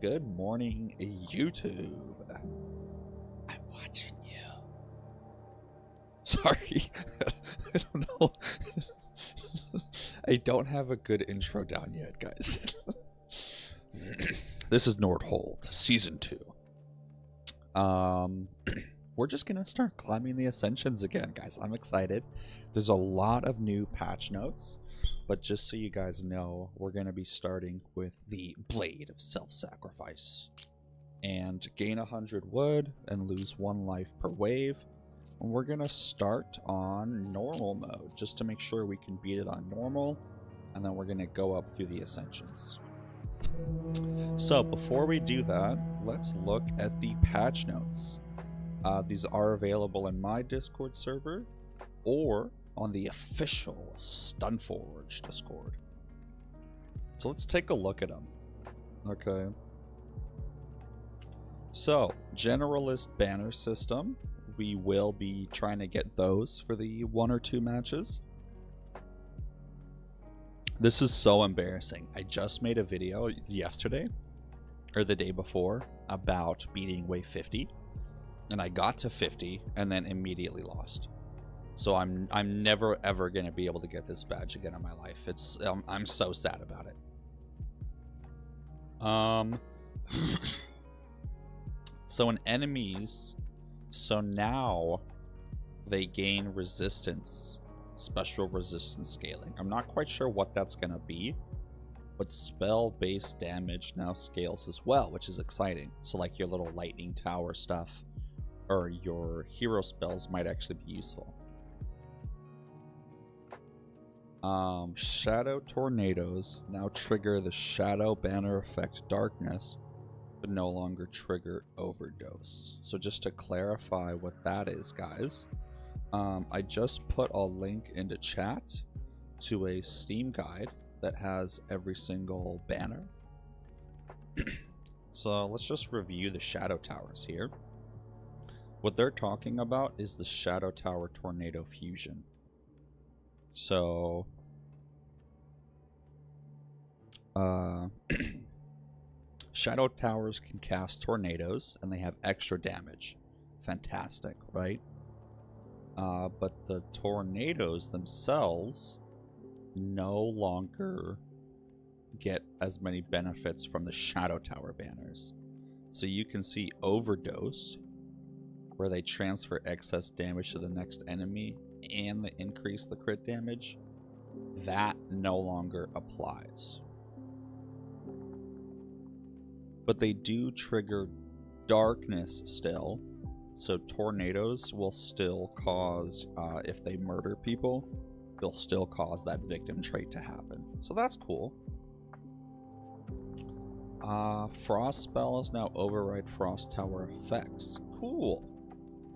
Good morning, YouTube. I'm watching you. Sorry. I don't know. I don't have a good intro down yet, guys. This is Nordhold, Season 2. We're just gonna start climbing the Ascensions again, guys. I'm excited. There's a lot of new patch notes, but just so you guys know, we're gonna be starting with the Blade of Self-Sacrifice. And gain 100 wood and lose 1 life per wave. And we're gonna start on normal mode, just to make sure we can beat it on normal. And then we're gonna go up through the Ascensions. So before we do that, let's look at the patch notes. These are available in my Discord server or on the official Stunforge Discord. So let's take a look at them. Okay. So, Generalist Banner System. We will be trying to get those for the 1 or 2 matches. This is so embarrassing. I just made a video yesterday, or the day before, about beating wave 50. And I got to 50 and then immediately lost. So I'm never ever going to be able to get this badge again in my life. It's I'm so sad about it. So in enemies, so now they gain resistance, special resistance scaling. I'm not quite sure what that's going to be, but spell-based damage now scales as well, which is exciting. So like your little lightning tower stuff or your hero spells might actually be useful. Shadow tornadoes now trigger the shadow banner effect darkness, but no longer trigger overdose. So just to clarify what that is, guys, I just put a link into chat to a Steam guide that has every single banner. So let's just review the shadow towers here. What they're talking about is the Shadow Tower Tornado Fusion. So, Shadow Towers can cast tornadoes, and they have extra damage. Fantastic, right? But the tornadoes themselves no longer get as many benefits from the Shadow Tower banners. So you can see Overdose, where they transfer excess damage to the next enemy and they increase the crit damage. That no longer applies. But they do trigger darkness still. So tornadoes will still cause, if they murder people, they'll still cause that victim trait to happen. So that's cool. Frost spells now override Frost Tower effects. Cool.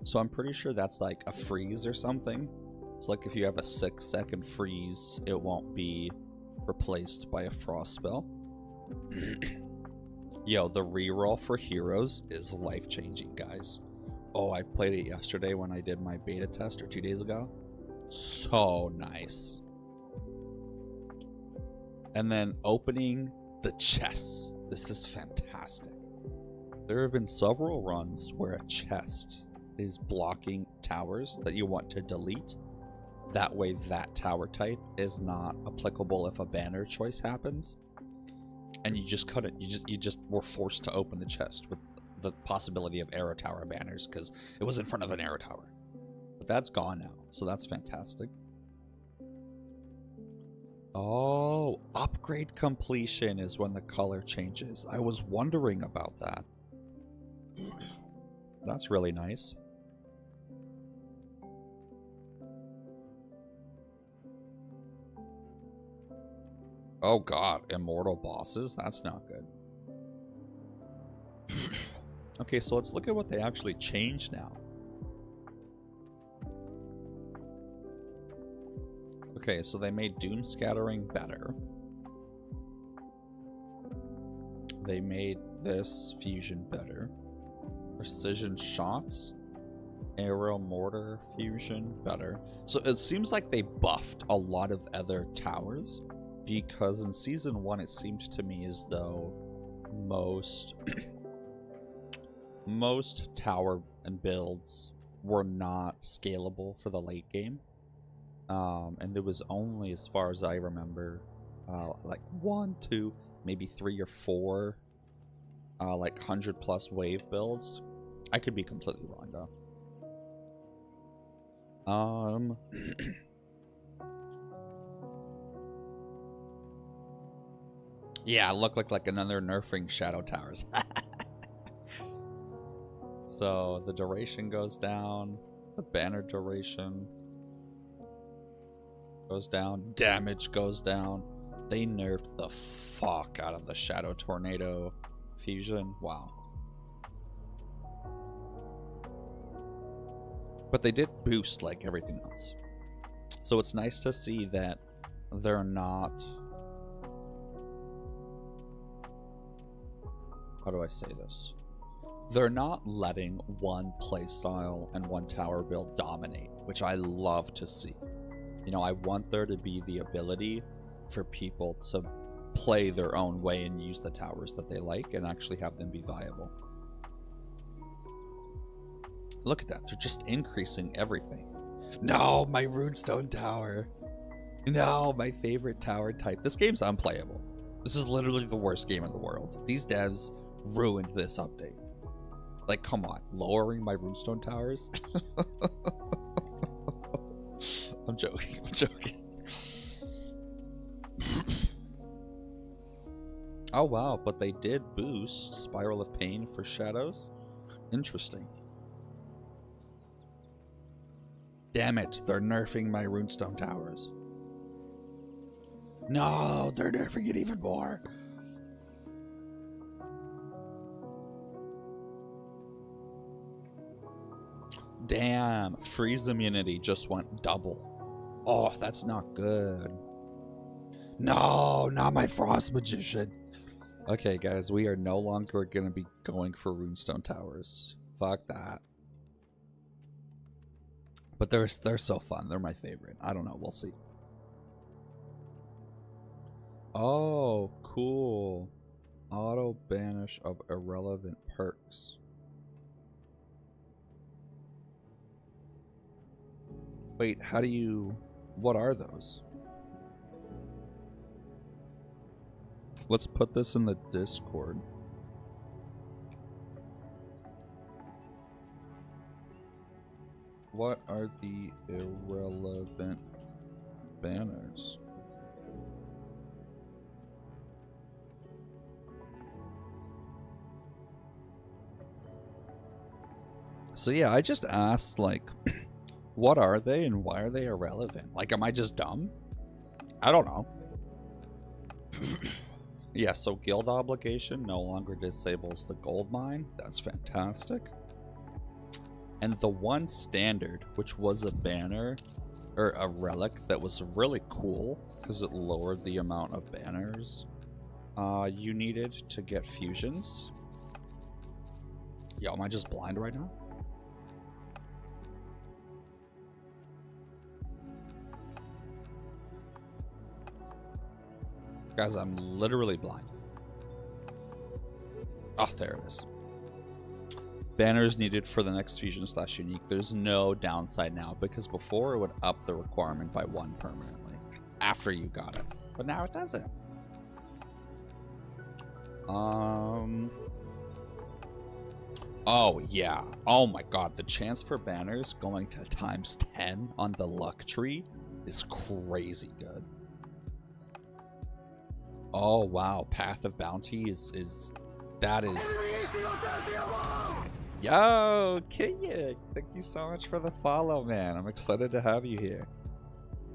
So I'm pretty sure that's like a freeze or something. It's like if you have a 6-second freeze, it won't be replaced by a frost spell. Yo, the reroll for heroes is life-changing, guys. Oh, I played it yesterday when I did my beta test, or 2 days ago. So nice. And then opening the chests. This is fantastic. There have been several runs where a chest is blocking towers that you want to delete. That way that tower type is not applicable if a banner choice happens. And you just cut it. You just were forced to open the chest with the possibility of arrow tower banners because it was in front of an arrow tower. But that's gone now, so that's fantastic. Oh, upgrade completion is when the color changes. I was wondering about that. That's really nice. Oh god, immortal bosses? That's not good. Okay, so let's look at what they actually changed now. Okay, so they made Doom Scattering better. They made this fusion better. Precision shots, arrow mortar fusion better. So it seems like they buffed a lot of other towers, because in season 1 it seemed to me as though most tower and builds were not scalable for the late game. And there was only, as far as I remember, like 1, 2, maybe 3 or 4 like 100+ wave builds. I could be completely wrong though. Yeah, look like another nerfing Shadow Towers. So the duration goes down, the banner duration goes down, damage goes down. They nerfed the fuck out of the Shadow Tornado fusion. Wow. But they did boost like everything else. So it's nice to see that they're not... How do I say this? They're not letting one playstyle and one tower build dominate, which I love to see. You know, I want there to be the ability for people to play their own way and use the towers that they like and actually have them be viable. Look at that, they're just increasing everything. No, my Runestone Tower. No, my favorite tower type. This game's unplayable. This is literally the worst game in the world. These devs ruined this update. Like, come on, lowering my Runestone Towers? I'm joking, I'm joking. Oh wow, but they did boost Spiral of Pain for Shadows? Interesting. Damn it, they're nerfing my Runestone Towers. No, they're nerfing it even more. Damn, freeze immunity just went double. Oh, that's not good. No, not my Frost Magician. Okay, guys, we are no longer going to be going for Runestone Towers. Fuck that. But they're so fun. They're my favorite. I don't know. We'll see. Oh, cool. Auto banish of irrelevant perks. Wait, how do you... What are those? Let's put this in the Discord. What are the irrelevant banners? So yeah, I just asked, like, what are they and why are they irrelevant? Like, am I just dumb? I don't know. Yeah, so guild obligation no longer disables the gold mine. That's fantastic. And the one standard, which was a banner or a relic that was really cool because it lowered the amount of banners you needed to get fusions. Yo, am I just blind right now? Guys, I'm literally blind. Oh, there it is. Banners needed for the next fusion / unique. There's no downside now because before it would up the requirement by 1 permanently after you got it, but now it doesn't. Oh yeah. Oh my god, the chance for banners going to ×10 on the luck tree is crazy good. Oh wow, Path of Bounty is Yo, Kiyik, thank you so much for the follow, man. I'm excited to have you here.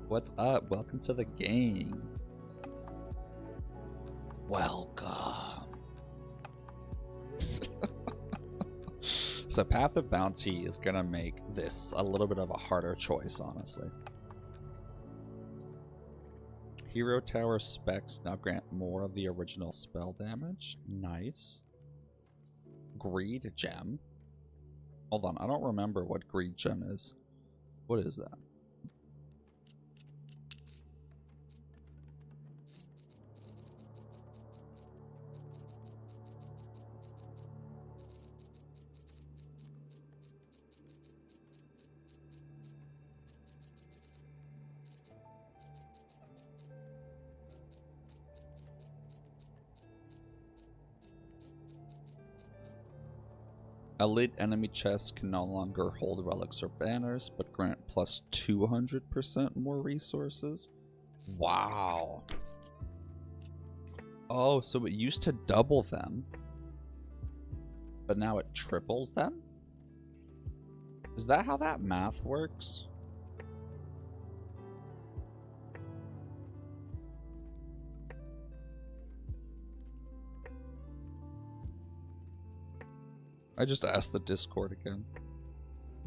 What's up? Welcome to the game. Welcome. So Path of Bounty is gonna make this a little bit of a harder choice, honestly. Hero Tower specs now grant more of the original spell damage. Nice. Greed Gem. Hold on, I don't remember what Greed Gem is. What is that? Elite enemy chests can no longer hold relics or banners, but grant plus 200% more resources. Wow. Oh, so it used to double them, but now it triples them? Is that how that math works? I just asked the Discord again.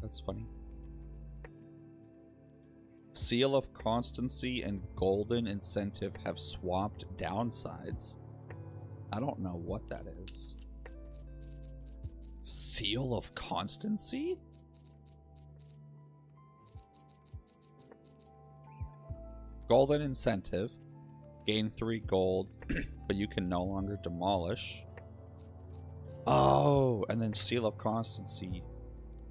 That's funny. Seal of Constancy and Golden Incentive have swapped downsides. I don't know what that is. Seal of Constancy? Golden Incentive. Gain 3 gold, but you can no longer demolish. Oh, and then Seal of Constancy.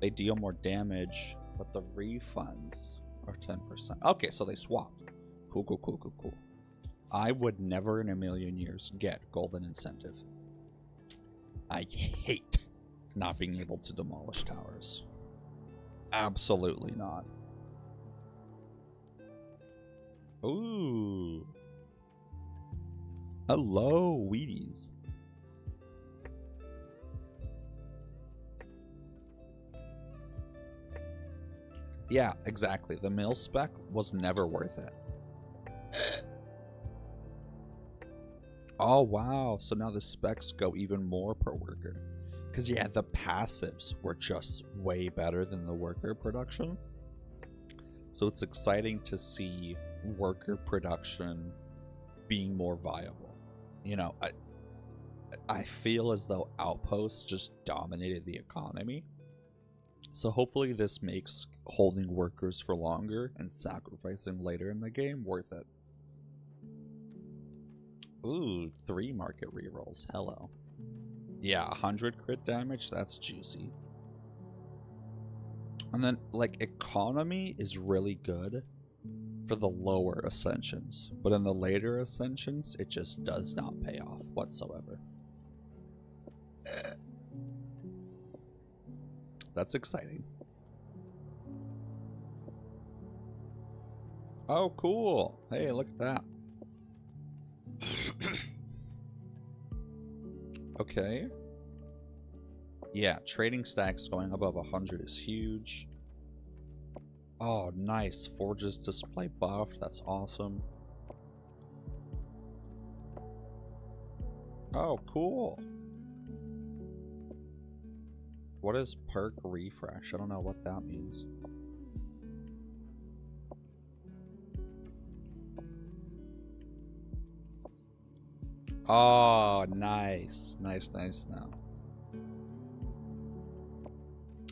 They deal more damage, but the refunds are 10%. Okay, so they swapped. Cool, cool, cool, cool, cool. I would never in a million years get Golden Incentive. I hate not being able to demolish towers. Absolutely not. Ooh. Hello, Wheaties. Yeah, exactly. The mill spec was never worth it. Oh, wow. So now the specs go even more per worker. Because, yeah, the passives were just way better than the worker production. So it's exciting to see worker production being more viable. You know, I feel as though outposts just dominated the economy. So hopefully this makes holding workers for longer and sacrificing later in the game worth it. Ooh, 3 market rerolls. Hello. Yeah, 100 crit damage. That's juicy. And then, like, economy is really good for the lower ascensions. But in the later ascensions, it just does not pay off whatsoever. That's exciting. Oh, cool. Hey, look at that. Okay. Yeah, trading stacks going above 100 is huge. Oh, nice. Forge's display buff. That's awesome. Oh, cool. What is perk refresh? I don't know what that means. Oh, nice. Nice, nice now.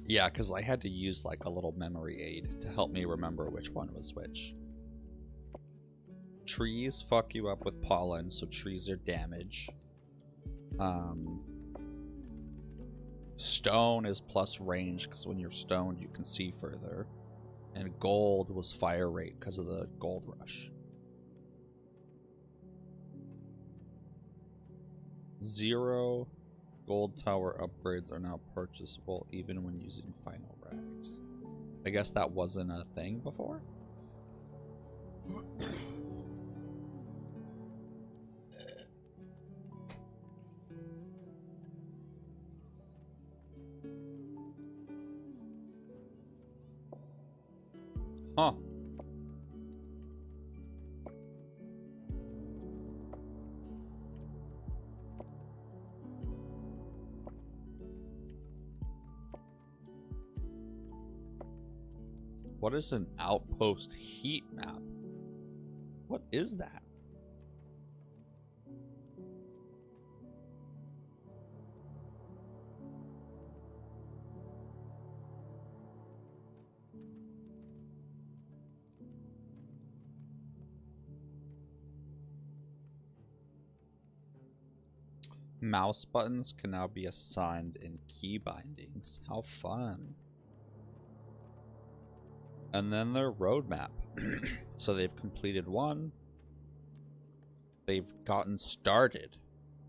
Yeah, because I had to use like a little memory aid to help me remember which one was which. Trees fuck you up with pollen, so trees are damage. Stone is plus range, because when you're stoned you can see further. And gold was fire rate because of the gold rush. 0 gold tower upgrades are now purchasable even when using final rags. I guess that wasn't a thing before? Huh. What is an outpost heat map? What is that? Mouse buttons can now be assigned in key bindings. How fun. And then their roadmap. So they've completed 1. They've gotten started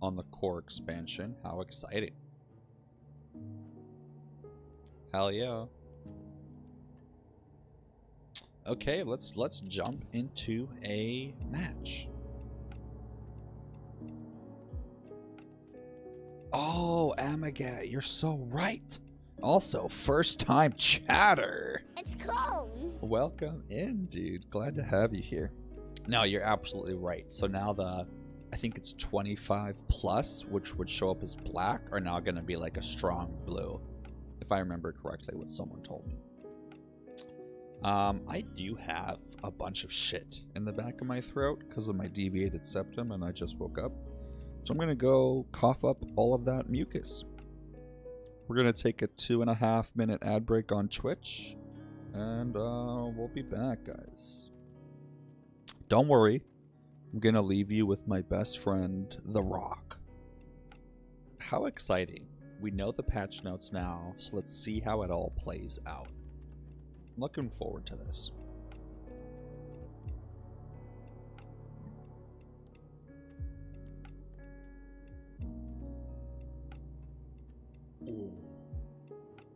on the core expansion. How exciting. Hell yeah. Okay, let's jump into a match. Oh, Amagat, you're so right. Also, first time chatter. It's cold. Welcome in, dude. Glad to have you here. No, you're absolutely right. So now I think it's 25 plus, which would show up as black, are now going to be like a strong blue, if I remember correctly what someone told me. I do have a bunch of shit in the back of my throat because of my deviated septum, and I just woke up. So I'm going to go cough up all of that mucus. We're going to take a 2.5 minute ad break on Twitch, and we'll be back, guys. Don't worry, I'm going to leave you with my best friend, The Rock. How exciting. We know the patch notes now, so let's see how it all plays out. I'm looking forward to this.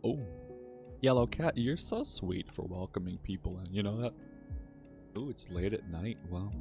Oh. Yellow Cat, you're so sweet for welcoming people in. You know that? Oh, it's late at night. Wow.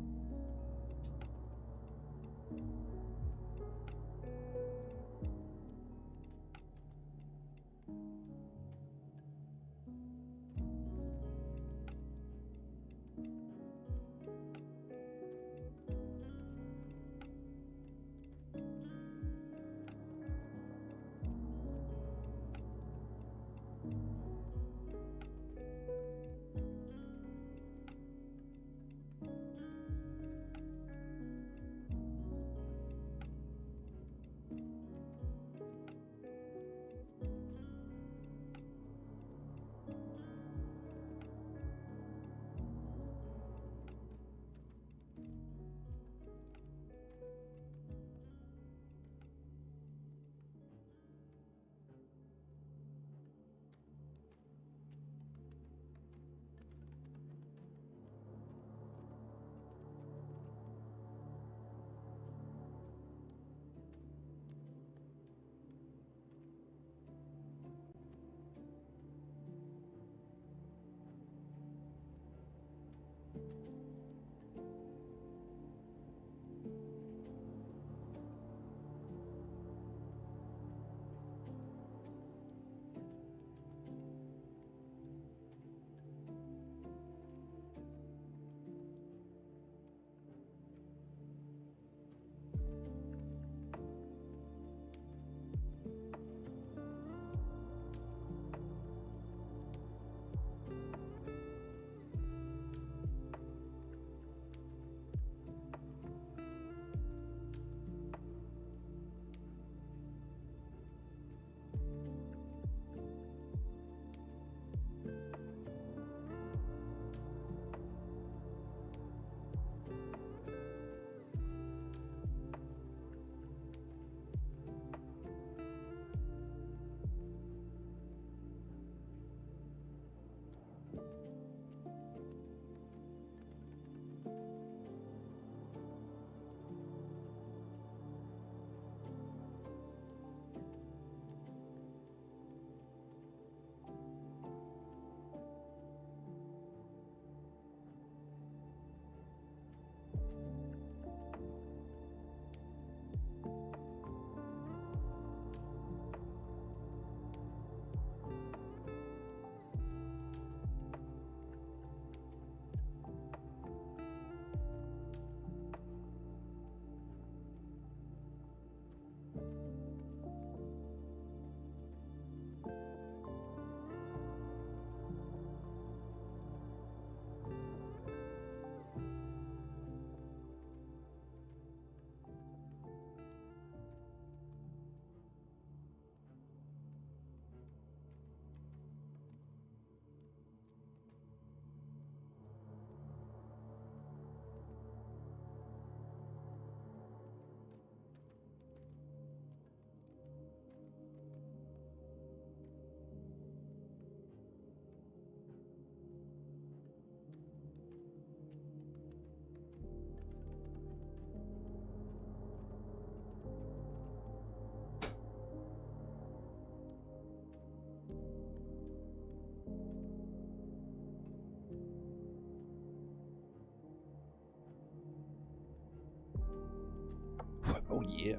Oh yeah.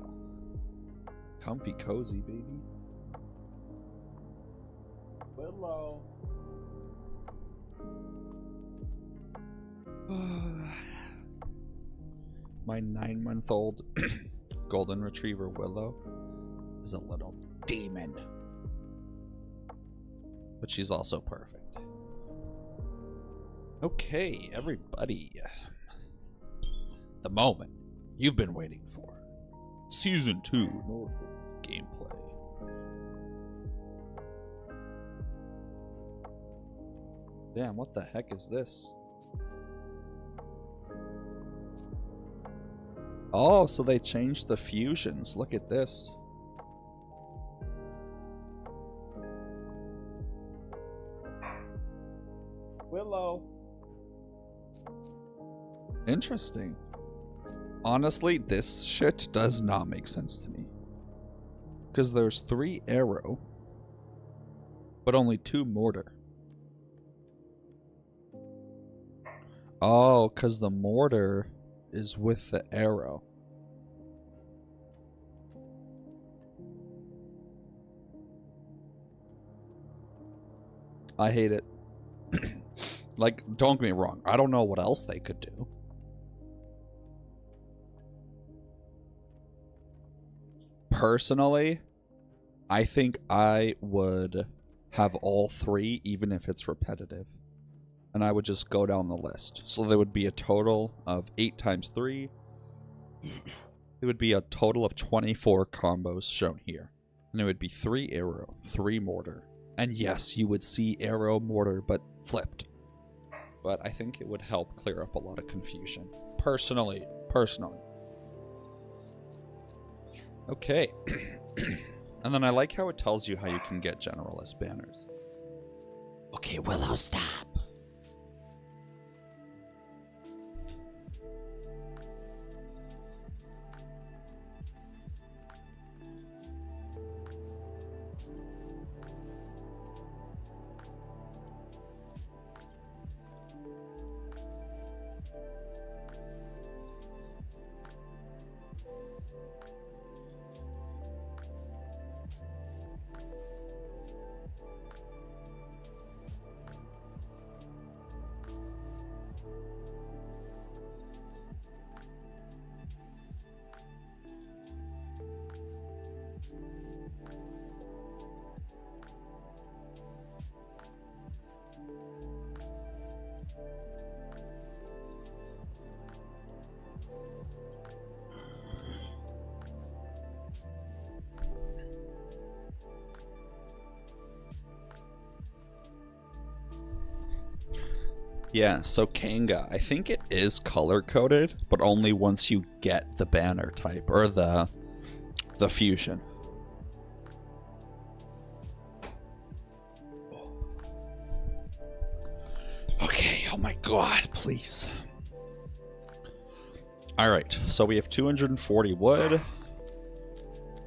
Comfy cozy, baby. Willow. My 9-month-old golden retriever Willow is a little demon. But she's also perfect. Okay, everybody. The moment you've been waiting for. Season 2 Nordhold gameplay. Damn, what the heck is this? Oh, so they changed the fusions. Look at this. Willow. Interesting. Honestly, this shit does not make sense to me. Because there's 3 arrow, but only 2 mortar. Oh, because the mortar is with the arrow. I hate it. Like, don't get me wrong. I don't know what else they could do. Personally, I think I would have all 3, even if it's repetitive. And I would just go down the list. So there would be a total of 8 times 3. It would be a total of 24 combos shown here. And it would be 3 arrow, 3 mortar. And yes, you would see arrow, mortar, but flipped. But I think it would help clear up a lot of confusion. Personally. Okay. And then I like how it tells you how you can get generalist banners. Okay, Willow, stop. Yeah, so Kanga, I think it is color-coded, but only once you get the banner type, or the fusion. Okay, oh my god, please. Alright, so we have 240 wood.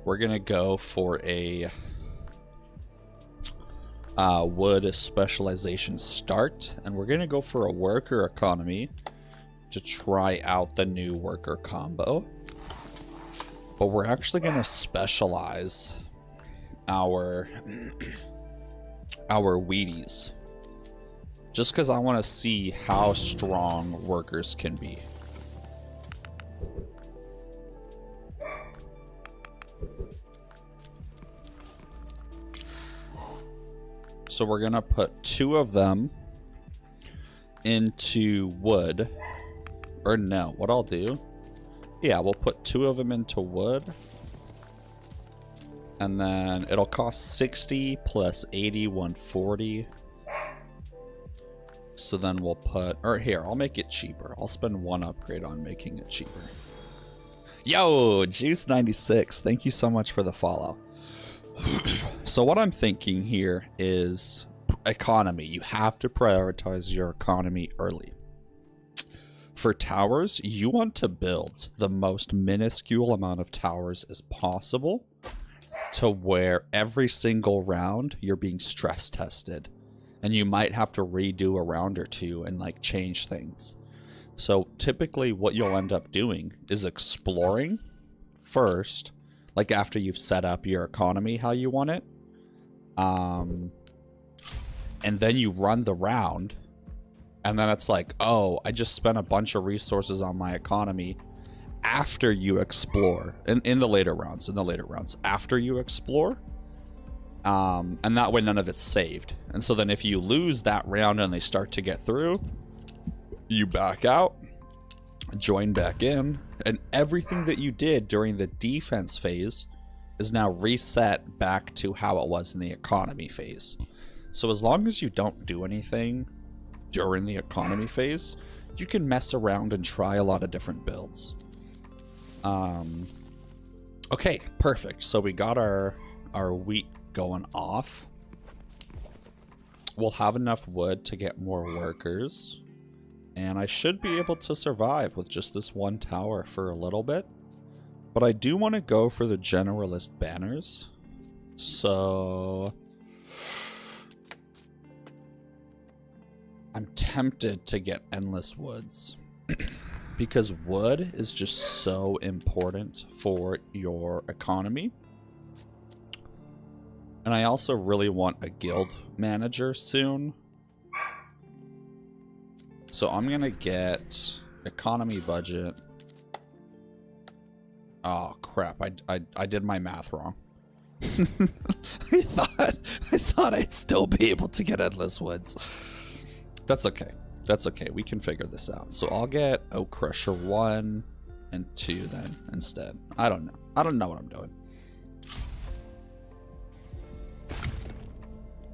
We're gonna go for a wood specialization start, and we're gonna go for a worker economy to try out the new worker combo. But we're actually gonna specialize our Wheaties, just because I want to see how strong workers can be. So we're gonna put 2 of them into wood. Or no, what I'll do, yeah, we'll put 2 of them into wood. And then it'll cost 60 plus 80, 140. So then we'll put, or here, I'll make it cheaper. I'll spend 1 upgrade on making it cheaper. Yo, Juice96, thank you so much for the follow. So what I'm thinking here is economy. You have to prioritize your economy early. For towers, you want to build the most minuscule amount of towers as possible, to where every single round you're being stress tested, and you might have to redo a round or 2 and like change things. So typically what you'll end up doing is exploring first, like after you've set up your economy how you want it. And then you run the round, and then it's like, oh, I just spent a bunch of resources on my economy after you explore, in the later rounds, after you explore. And that way none of it's saved. And so then if you lose that round and they start to get through, you back out, join back in, and everything that you did during the defense phase is now reset back to how it was in the economy phase. So as long as you don't do anything during the economy phase, you can mess around and try a lot of different builds. Okay, perfect. So we got our wheat going off. We'll have enough wood to get more workers, and I should be able to survive with just this one tower for a little bit. But I do want to go for the generalist banners, so I'm tempted to get endless woods because wood is just so important for your economy. And I also really want a guild manager soon. So I'm going to get economy budget. Oh, crap. I did my math wrong. I thought I'd still be able to get endless woods. That's okay. That's okay. We can figure this out. So I'll get Oak Crusher 1 and 2 then instead. I don't know. I don't know what I'm doing.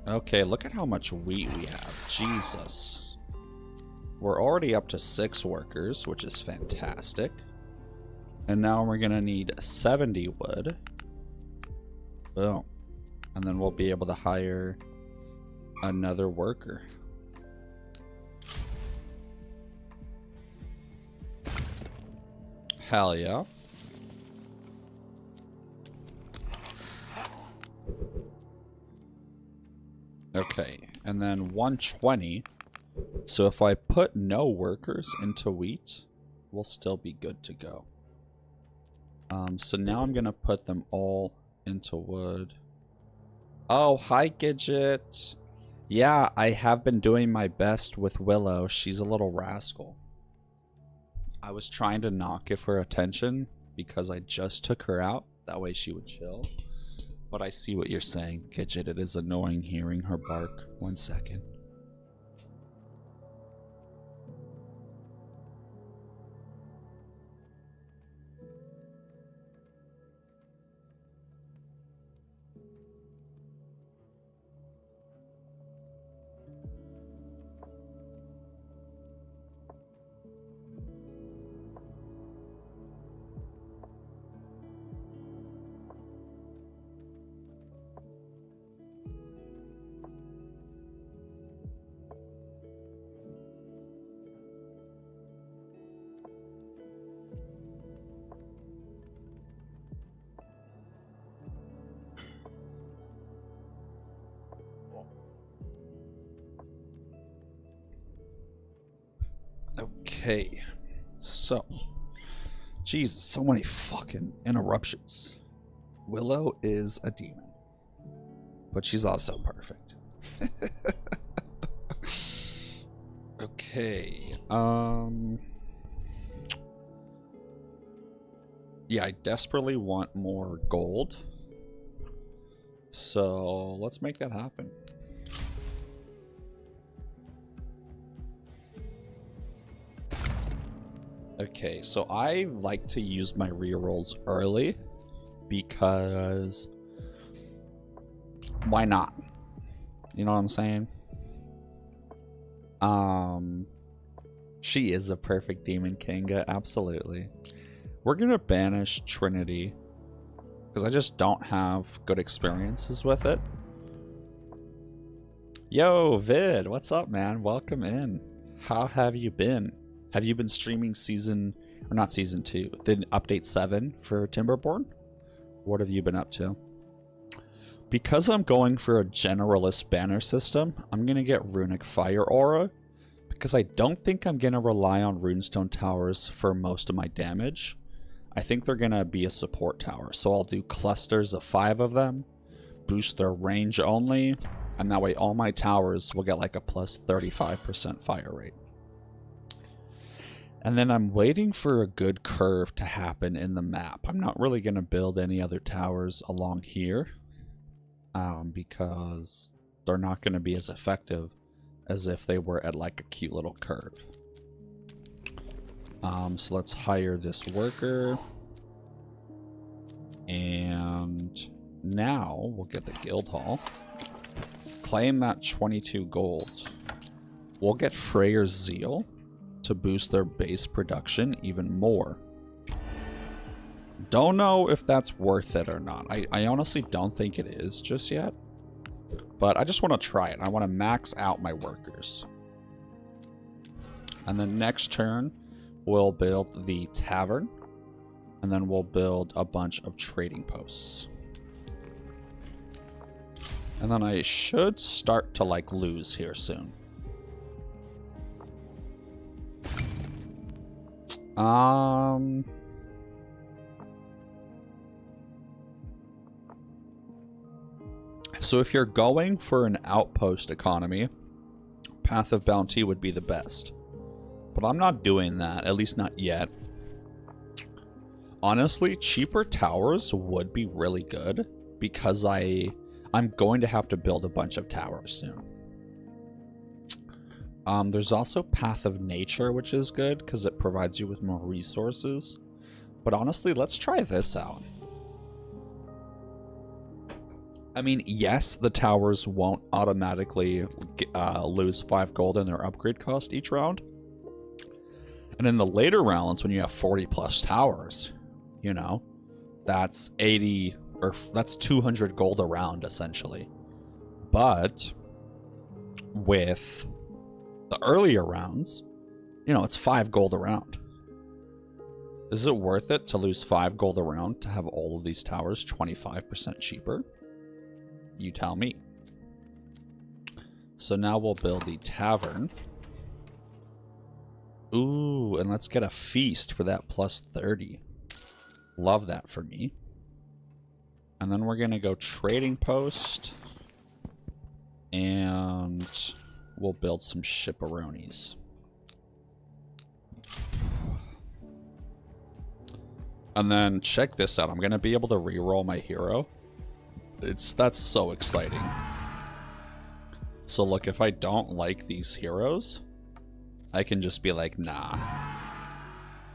Okay, look at how much wheat we have. Jesus. We're already up to 6 workers, which is fantastic. And now we're going to need 70 wood. Boom. And then we'll be able to hire another worker. Hell yeah. Okay, and then 120. So if I put no workers into wheat, we'll still be good to go. So now I'm going to put them all into wood. Oh, hi, Gidget. Yeah, I have been doing my best with Willow. She's a little rascal. I was trying to not give her attention because I just took her out. That way she would chill. But I see what you're saying, Gidget. It is annoying hearing her bark. 1 second. Okay, so, Jesus, so many fucking interruptions. Willow is a demon, but she's also perfect. Okay, yeah, I desperately want more gold, so let's make that happen. Okay, so I like to use my rerolls early because why not? You know what I'm saying? She is a perfect demon, Kanga, absolutely. We're gonna banish Trinity because I just don't have good experiences with it. Yo, Vid, what's up, man? Welcome in. How have you been? Have you been streaming season, or not season 2, the update 7 for Timberborn? What have you been up to? Because I'm going for a generalist banner system, I'm going to get Runic Fire Aura, because I don't think I'm going to rely on Runestone Towers for most of my damage. I think they're going to be a support tower. So I'll do clusters of 5 of them, boost their range only, and that way all my towers will get like a plus 35% fire rate. And then I'm waiting for a good curve to happen in the map. I'm not really going to build any other towers along here because they're not going to be as effective as if they were at like a cute little curve. So let's hire this worker. And now we'll get the guild hall. Claim that 22 gold. We'll get Freyer's Zeal to boost their base production even more. Don't know if that's worth it or not. I honestly don't think it is just yet. But I just want to try it. I want to max out my workers. And then next turn, we'll build the tavern. And then we'll build a bunch of trading posts. And then I should start to like lose here soon. So if you're going for an outpost economy, Path of Bounty would be the best. But I'm not doing that, at least not yet. Honestly, cheaper towers would be really good because I'm going to have to build a bunch of towers soon. There's also Path of Nature, which is good because it provides you with more resources. But honestly, let's try this out. I mean, yes, the towers won't automatically lose 5 gold in their upgrade cost each round. And in the later rounds, when you have 40 plus towers, you know, that's 80 or that's 200 gold a round essentially. But with the earlier rounds, you know, it's 5 gold a round. Is it worth it to lose 5 gold a round to have all of these towers 25% cheaper? You tell me. So now we'll build the tavern. Ooh, and let's get a feast for that plus 30. Love that for me. And then we're going to go trading post. And we'll build some shipperonis. And then check this out. I'm going to be able to reroll my hero. That's so exciting. So look, if I don't like these heroes, I can just be like, nah.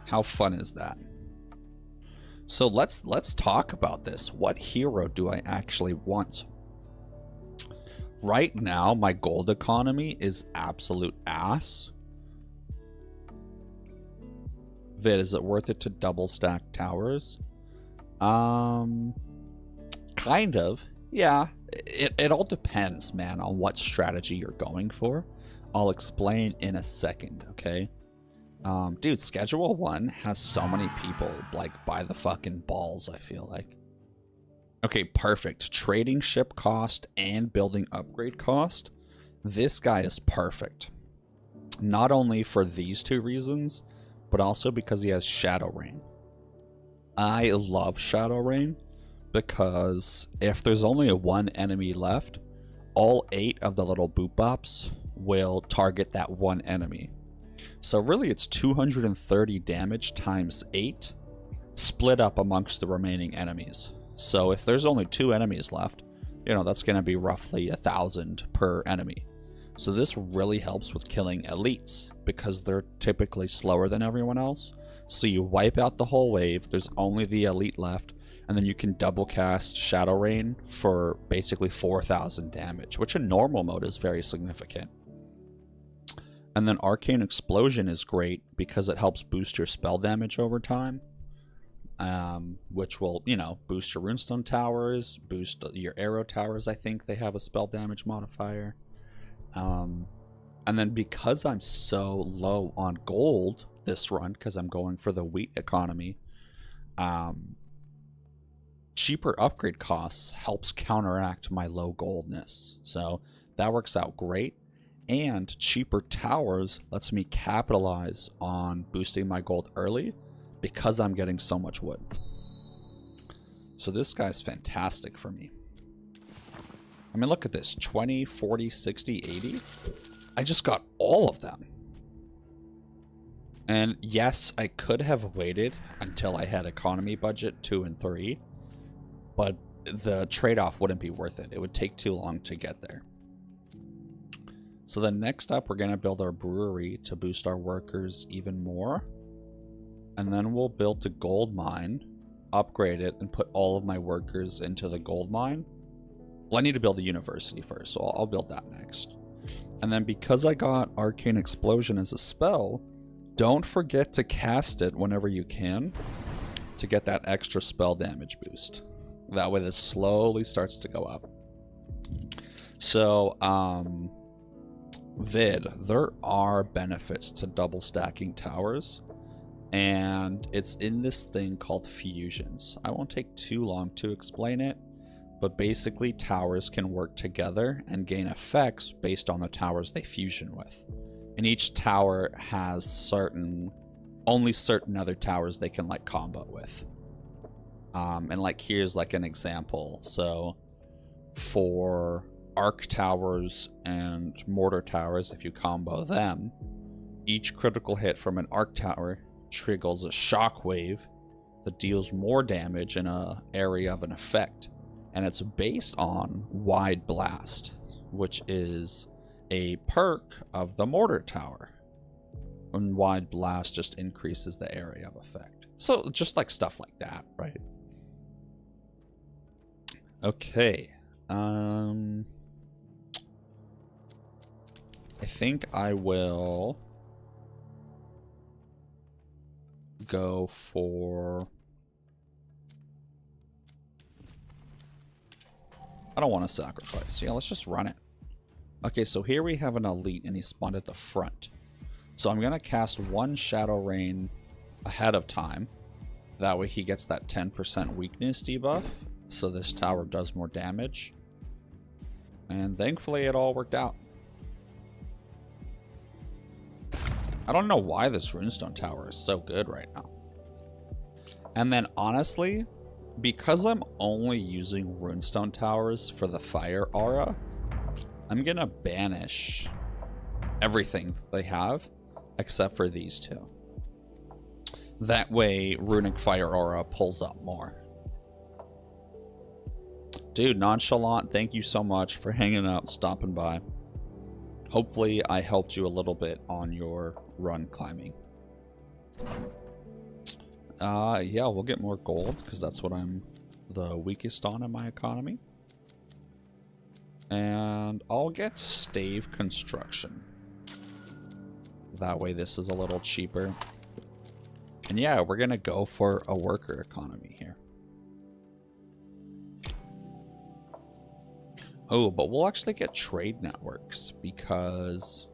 How fun is that? So let's talk about this. What hero do I actually want? Right now, my gold economy is absolute ass. Vid, is it worth it to double stack towers? Kind of. Yeah. It all depends, man, on what strategy you're going for. I'll explain in a second, okay? Dude, Schedule 1 has so many people, like, by the fucking balls, I feel like. Okay, perfect. Trading ship cost and building upgrade cost. This guy is perfect. Not only for these 2 reasons, but also because he has Shadow Rain. I love Shadow Rain because if there's only 1 enemy left, all 8 of the little boop bops will target that 1 enemy. So really it's 230 damage times 8 split up amongst the remaining enemies. So if there's only 2 enemies left, you know, that's going to be roughly 1,000 per enemy. So this really helps with killing elites because they're typically slower than everyone else. So you wipe out the whole wave, there's only the elite left, and then you can double cast Shadow Rain for basically 4,000 damage, which in normal mode is very significant. And then Arcane Explosion is great because it helps boost your spell damage over time. Which will, you know, boost your runestone towers, boost your arrow towers. I think they have a spell damage modifier. And then because I'm so low on gold this run, because I'm going for the wheat economy, cheaper upgrade costs helps counteract my low goldness. So that works out great. And cheaper towers lets me capitalize on boosting my gold early, because I'm getting so much wood. So this guy's fantastic for me. I mean, look at this. 20, 40, 60, 80. I just got all of them. And yes, I could have waited until I had economy budget 2 and 3. But the trade-off wouldn't be worth it. It would take too long to get there. So then next up, we're going to build our brewery to boost our workers even more. And then we'll build the gold mine, upgrade it, and put all of my workers into the gold mine. Well, I need to build a university first, so I'll build that next. And then because I got Arcane Explosion as a spell, don't forget to cast it whenever you can to get that extra spell damage boost. That way this slowly starts to go up. So, there are benefits to double stacking towers, and it's in this thing called fusions. I won't take too long to explain it, but basically towers can work together and gain effects based on the towers they fusion with. And each tower has only certain other towers they can like combo with. And like here's like an example. So for arc towers and mortar towers, if you combo them, each critical hit from an arc tower triggers a shockwave that deals more damage in an area of an effect. And it's based on Wide Blast, which is a perk of the mortar tower. And Wide Blast just increases the area of effect. So just like stuff like that, right? Okay. I think I will go for... I don't want to sacrifice. Yeah, let's just run it. Okay, so here we have an elite and he spawned at the front. So I'm going to cast one Shadow Rain ahead of time. That way he gets that 10% weakness debuff. So this tower does more damage. And thankfully it all worked out. I don't know why this runestone tower is so good right now. And then honestly, because I'm only using runestone towers for the fire aura, I'm gonna banish everything they have except for these two. That way runic fire aura pulls up more. Dude, Nonchalant, thank you so much for hanging out, stopping by. Hopefully I helped you a little bit on your run climbing. Yeah, we'll get more gold because that's what I'm the weakest on in my economy. And I'll get stave construction. That way this is a little cheaper. And yeah, we're gonna go for a worker economy here. Oh, but we'll actually get trade networks because...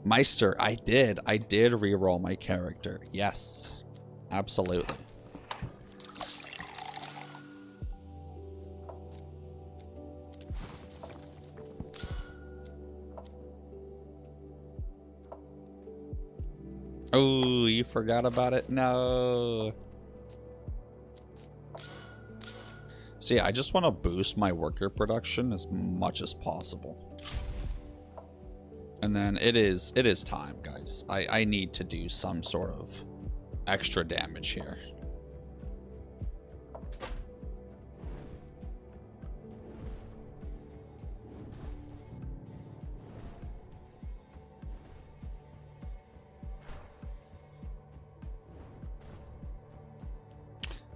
Meister, I did reroll my character. Yes, absolutely. Oh, you forgot about it? No. So yeah, I just want to boost my worker production as much as possible. And then it is time, guys. I need to do some sort of extra damage here.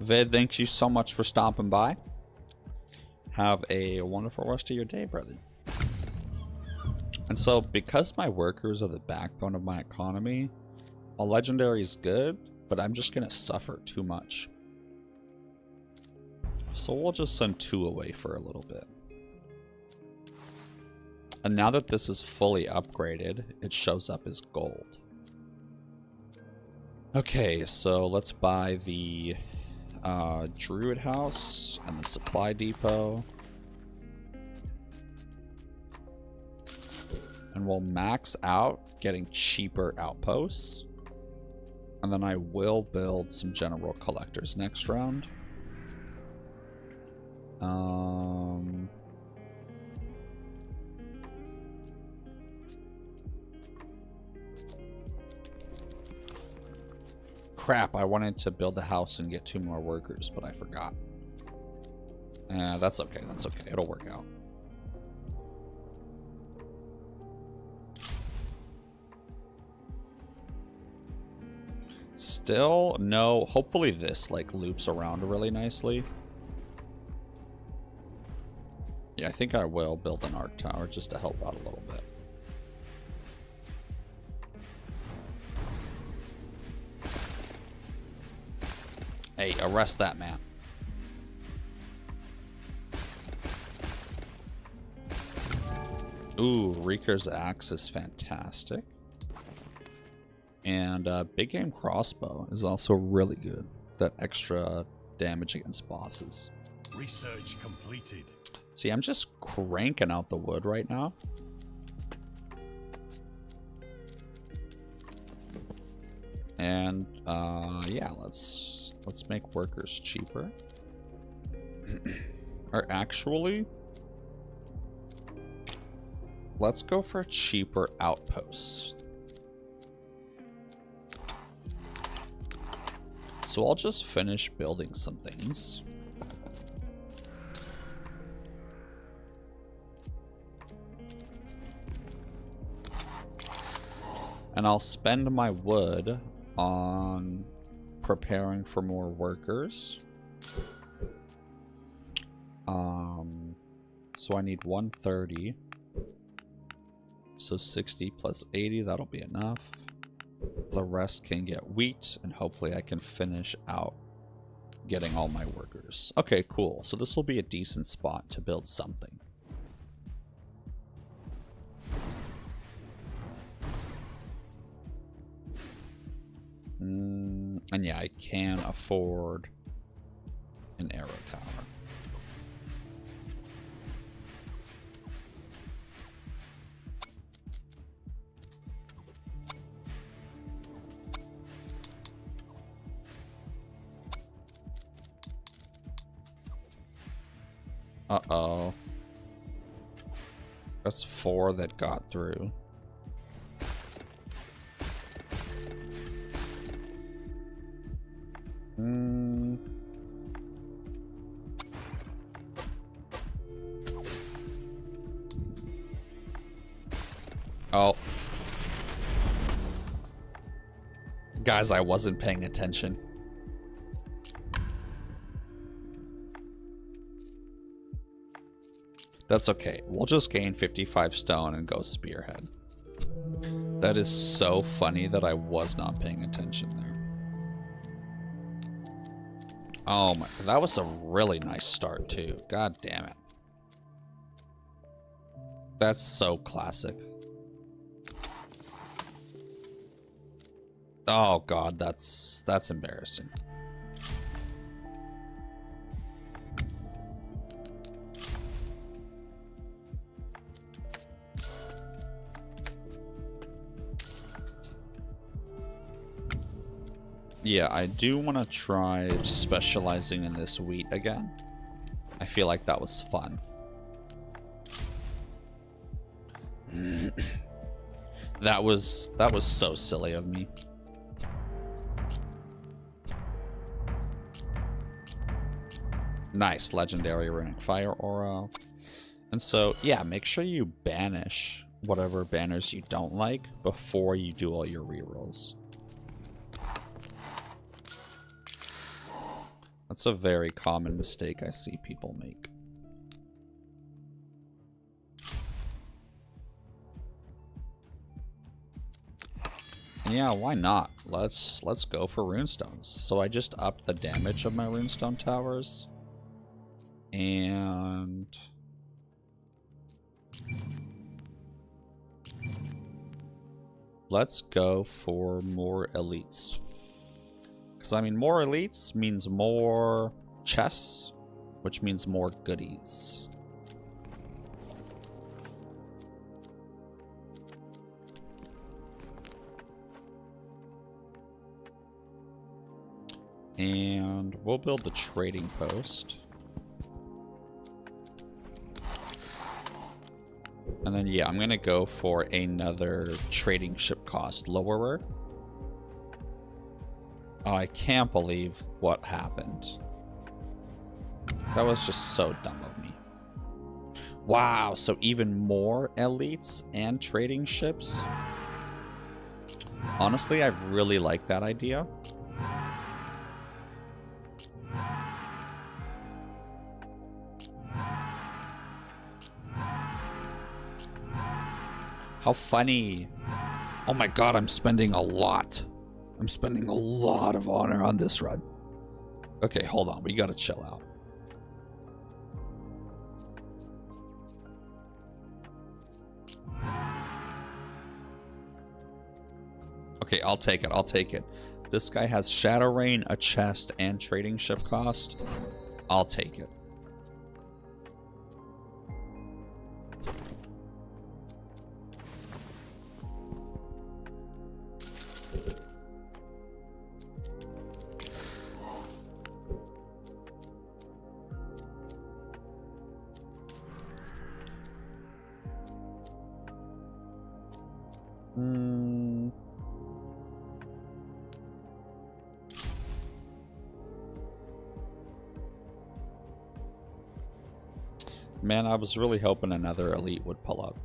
Vid, thank you so much for stopping by. Have a wonderful rest of your day, brother. And so, because my workers are the backbone of my economy, a legendary is good, but I'm just going to suffer too much. So we'll just send 2 away for a little bit. And now that this is fully upgraded, it shows up as gold. Okay, so let's buy the Druid House and the Supply Depot. And then we'll max out getting cheaper outposts. And then I will build some general collectors next round. Crap, I wanted to build a house and get 2 more workers, but I forgot. That's okay, that's okay. It'll work out. Still, no. Hopefully this, like, loops around really nicely. Yeah, I think I will build an arc tower just to help out a little bit. Hey, arrest that man. Ooh, Reeker's Axe is fantastic. And Big Game Crossbow is also really good. That extra damage against bosses. Research completed. See, I'm just cranking out the wood right now. And yeah, let's make workers cheaper. Or actually, let's go for cheaper outposts. So I'll just finish building some things. And I'll spend my wood on preparing for more workers. So I need 130. So 60 plus 80, that'll be enough. The rest can get wheat, and hopefully I can finish out getting all my workers. Okay, cool. So this will be a decent spot to build something. And yeah, I can afford an arrow tower. Uh-oh. That's 4 that got through. Oh. Guys, I wasn't paying attention. That's okay. We'll just gain 55 stone and go spearhead. That is so funny that I was not paying attention there. Oh my, that was a really nice start too. God damn it. That's so classic. Oh god, that's embarrassing. Yeah, I do want to try specializing in this wheat again. I feel like that was fun. That was so silly of me. Nice, legendary runic fire aura. And so, yeah, make sure you banish whatever banners you don't like before you do all your rerolls. That's a very common mistake I see people make. And yeah, why not? Let's go for runestones. So I just upped the damage of my runestone towers. And let's go for more elites. Because, I mean, more elites means more chests, which means more goodies. And we'll build the trading post. And then, yeah, I'm going to go for another trading ship cost lowerer. Oh, I can't believe what happened. That was just so dumb of me. Wow, so even more elites and trading ships? Honestly, I really like that idea. How funny. Oh my god, I'm spending a lot. I'm spending a lot of honor on this run. Okay, hold on. We gotta chill out. Okay, I'll take it. I'll take it. This guy has Shadow Rain, a chest, and trading ship cost. I'll take it. Man, I was really hoping another elite would pull up.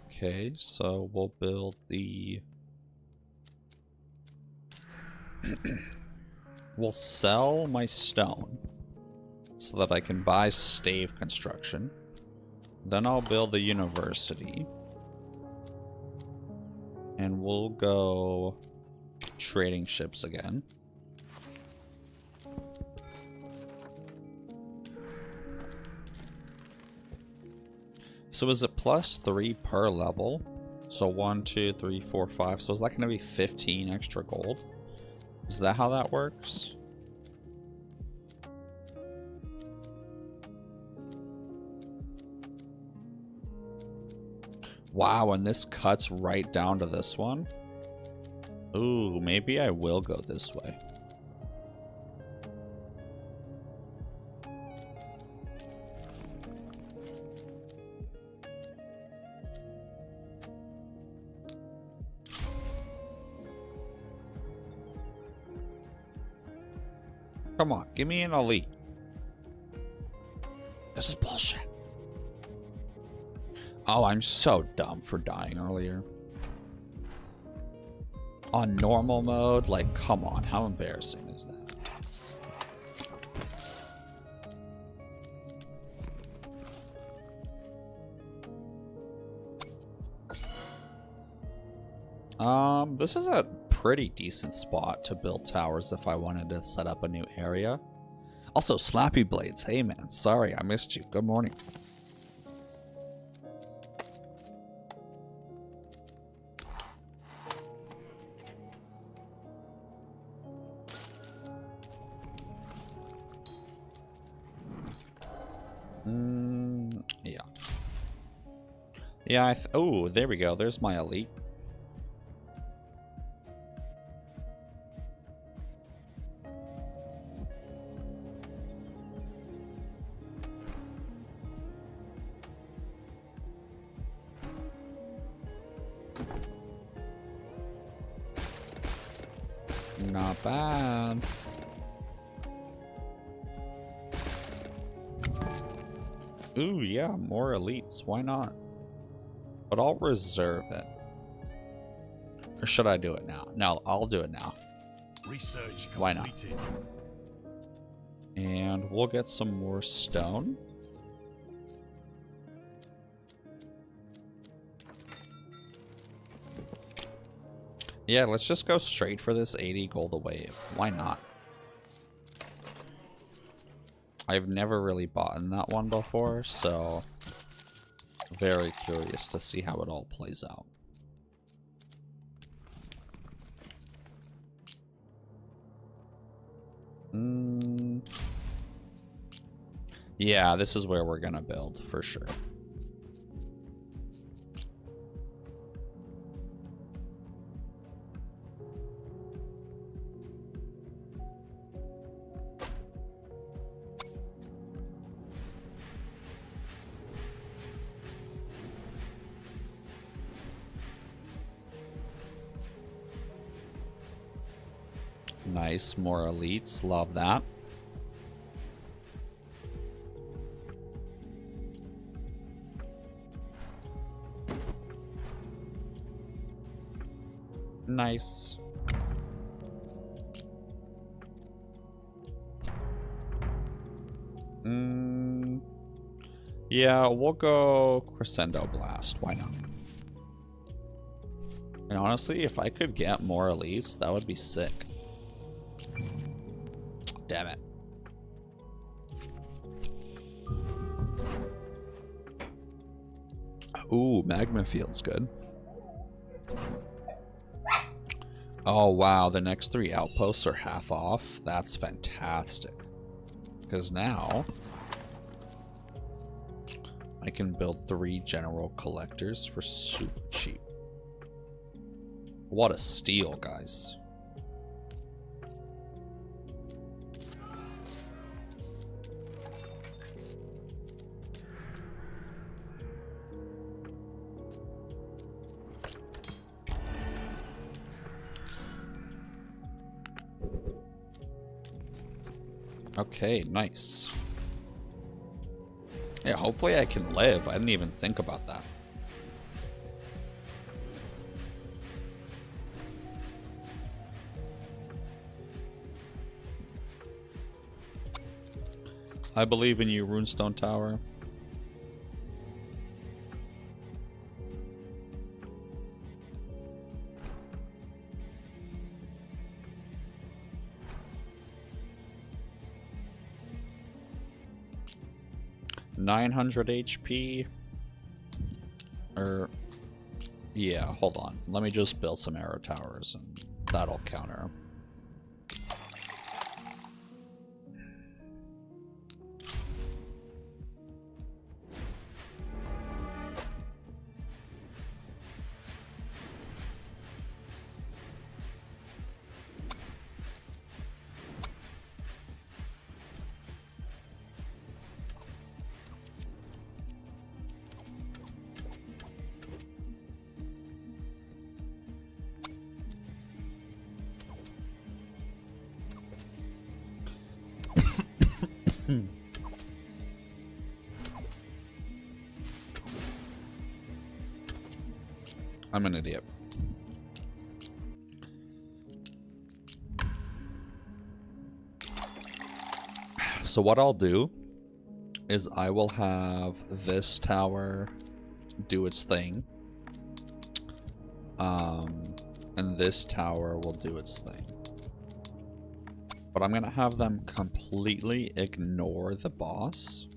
Okay, so we'll build the... We'll sell my stone so that I can buy stave construction. Then I'll build the university. And we'll go trading ships again. So is it +3 per level? So 1, 2, 3, 4, 5. So is that going to be 15 extra gold? Is that how that works? Wow, and this cuts right down to this one? Ooh, maybe I will go this way. Come on, give me an elite. This is bullshit. Oh, I'm so dumb for dying earlier. On normal mode? Like, come on, how embarrassing is that? This is a pretty decent spot to build towers if I wanted to set up a new area. Also, Slappy Blades. Hey, man. Sorry, I missed you. Good morning. Yeah. Yeah, oh, there we go. There's my elite. Not bad. Ooh, yeah, more elites. Why not? But I'll reserve it. Or should I do it now? No, I'll do it now. Research completed. Why not? And we'll get some more stone. Yeah, let's just go straight for this 80 gold a wave. Why not? I've never really bought in that one before, so very curious to see how it all plays out. Yeah, this is where we're gonna build for sure. Nice, more elites, love that. Nice. Yeah, we'll go Crescendo Blast. Why not? And honestly, if I could get more elites, that would be sick. Damn it. Ooh, Magma Field's good. Oh, wow. The next 3 outposts are half off. That's fantastic. Because now I can build 3 general collectors for super cheap. What a steal, guys. Okay, nice. Yeah, hopefully I can live. I didn't even think about that. I believe in you, Runestone Tower. $900 HP. Yeah, hold on. Let me just build some arrow towers and that'll counter. I'm an idiot. So what I'll do is I will have this tower do its thing. And this tower will do its thing. But I'm going to have them completely ignore the boss.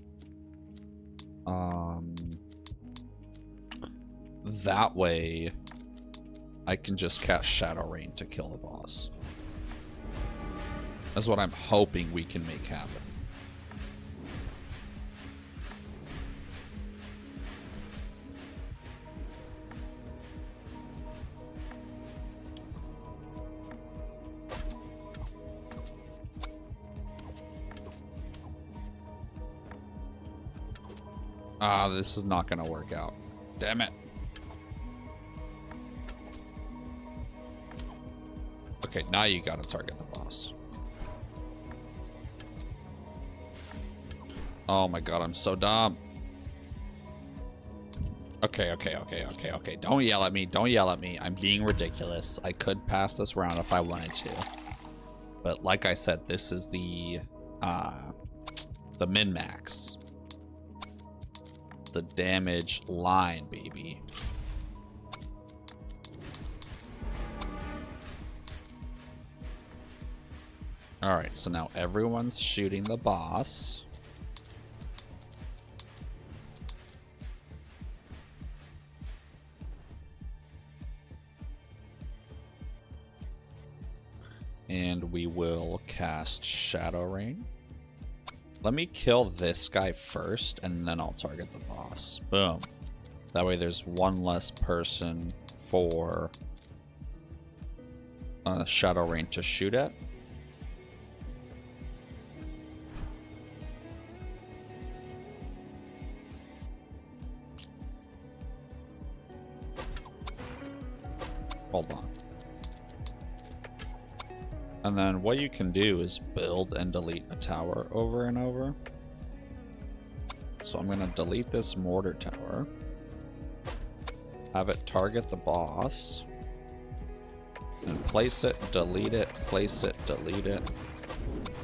That way, I can just cast Shadow Rain to kill the boss. That's what I'm hoping we can make happen. Ah, this is not going to work out. Damn it. Okay, now you got to target the boss. Oh my god, I'm so dumb. Okay. Don't yell at me. Don't yell at me. I'm being ridiculous. I could pass this round if I wanted to. But like I said, this is the min-max. The damage line, baby. Alright, so now everyone's shooting the boss. And we will cast Shadow Rain. Let me kill this guy first, and then I'll target the boss. Boom. That way there's one less person for Shadow Rain to shoot at. Hold on. And then what you can do is build and delete a tower over and over. So I'm going to delete this mortar tower. Have it target the boss. And place it, delete it, place it, delete it.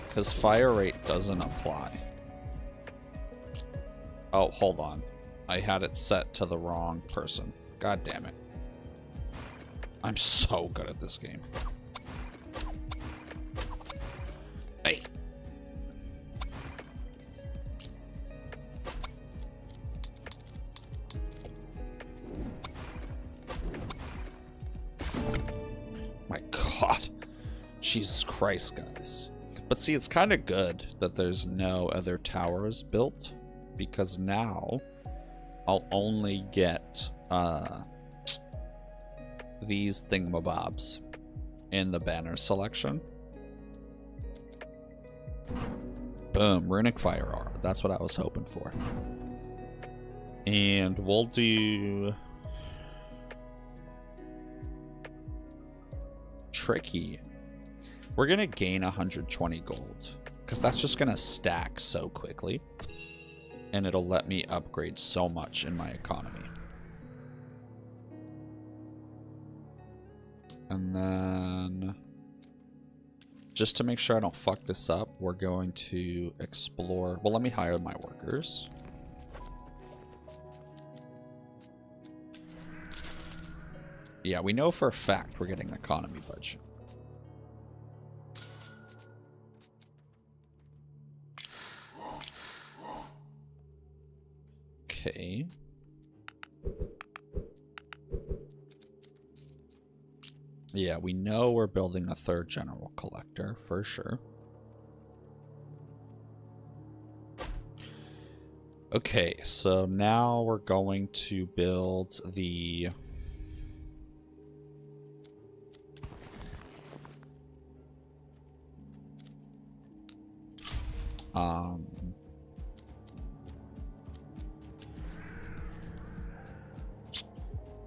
Because fire rate doesn't apply. Oh, hold on. I had it set to the wrong person. God damn it. I'm so good at this game. Hey. My God. Jesus Christ, guys. But see, it's kind of good that there's no other towers built, because now I'll only get these thingamabobs in the banner selection. Boom, runic fire aura. That's what I was hoping for. And we'll do tricky. We're gonna gain 120 gold because that's just gonna stack so quickly, and it'll let me upgrade so much in my economy. And then, just to make sure I don't fuck this up, we're going to explore. Well, let me hire my workers. Yeah, we know for a fact we're getting an economy budget. Okay. Yeah, we know we're building a third general collector for sure. Okay, so now we're going to build the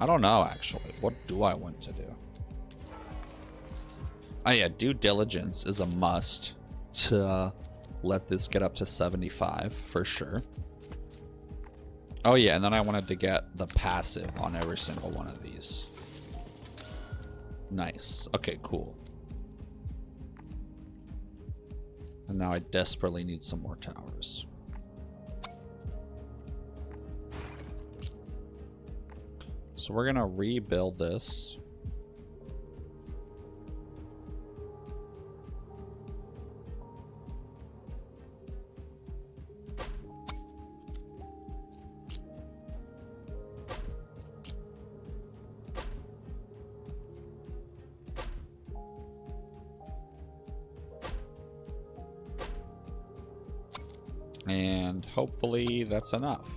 I don't know actually. What do I want to do? Oh yeah, due diligence is a must to let this get up to 75 for sure. Oh yeah, and then I wanted to get the passive on every single one of these. Nice. Okay, cool. And now I desperately need some more towers. So we're gonna rebuild this. And hopefully that's enough.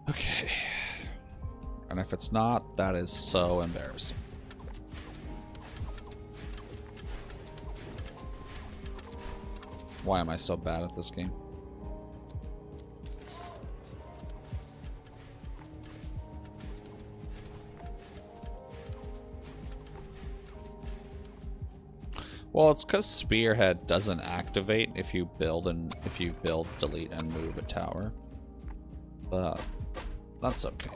Okay. And if it's not, that is so embarrassing. Why am I so bad at this game? Well, it's because Spearhead doesn't activate if you build, delete, and move a tower. But that's okay.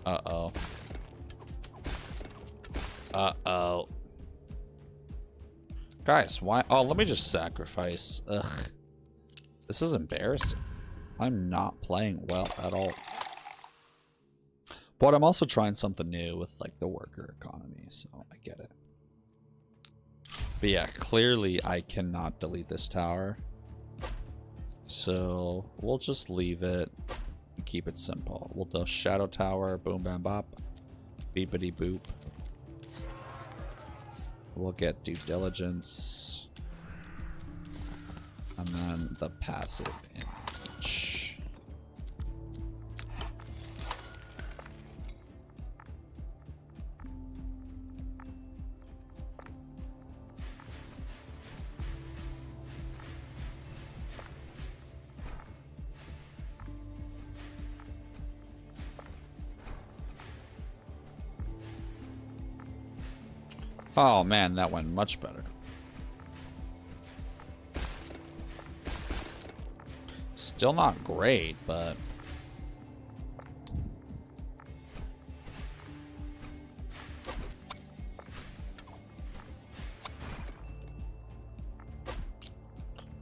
Uh-oh. Uh-oh. Guys, why? Oh, let me just sacrifice. Ugh. This is embarrassing. I'm not playing well at all. But I'm also trying something new with like the worker economy, so I get it. But yeah, clearly I cannot delete this tower. So we'll just leave it and keep it simple. We'll do Shadow Tower, boom bam bop, beepity boop. We'll get Due Diligence. And then the passive in each. Oh man, that went much better. Still not great, but...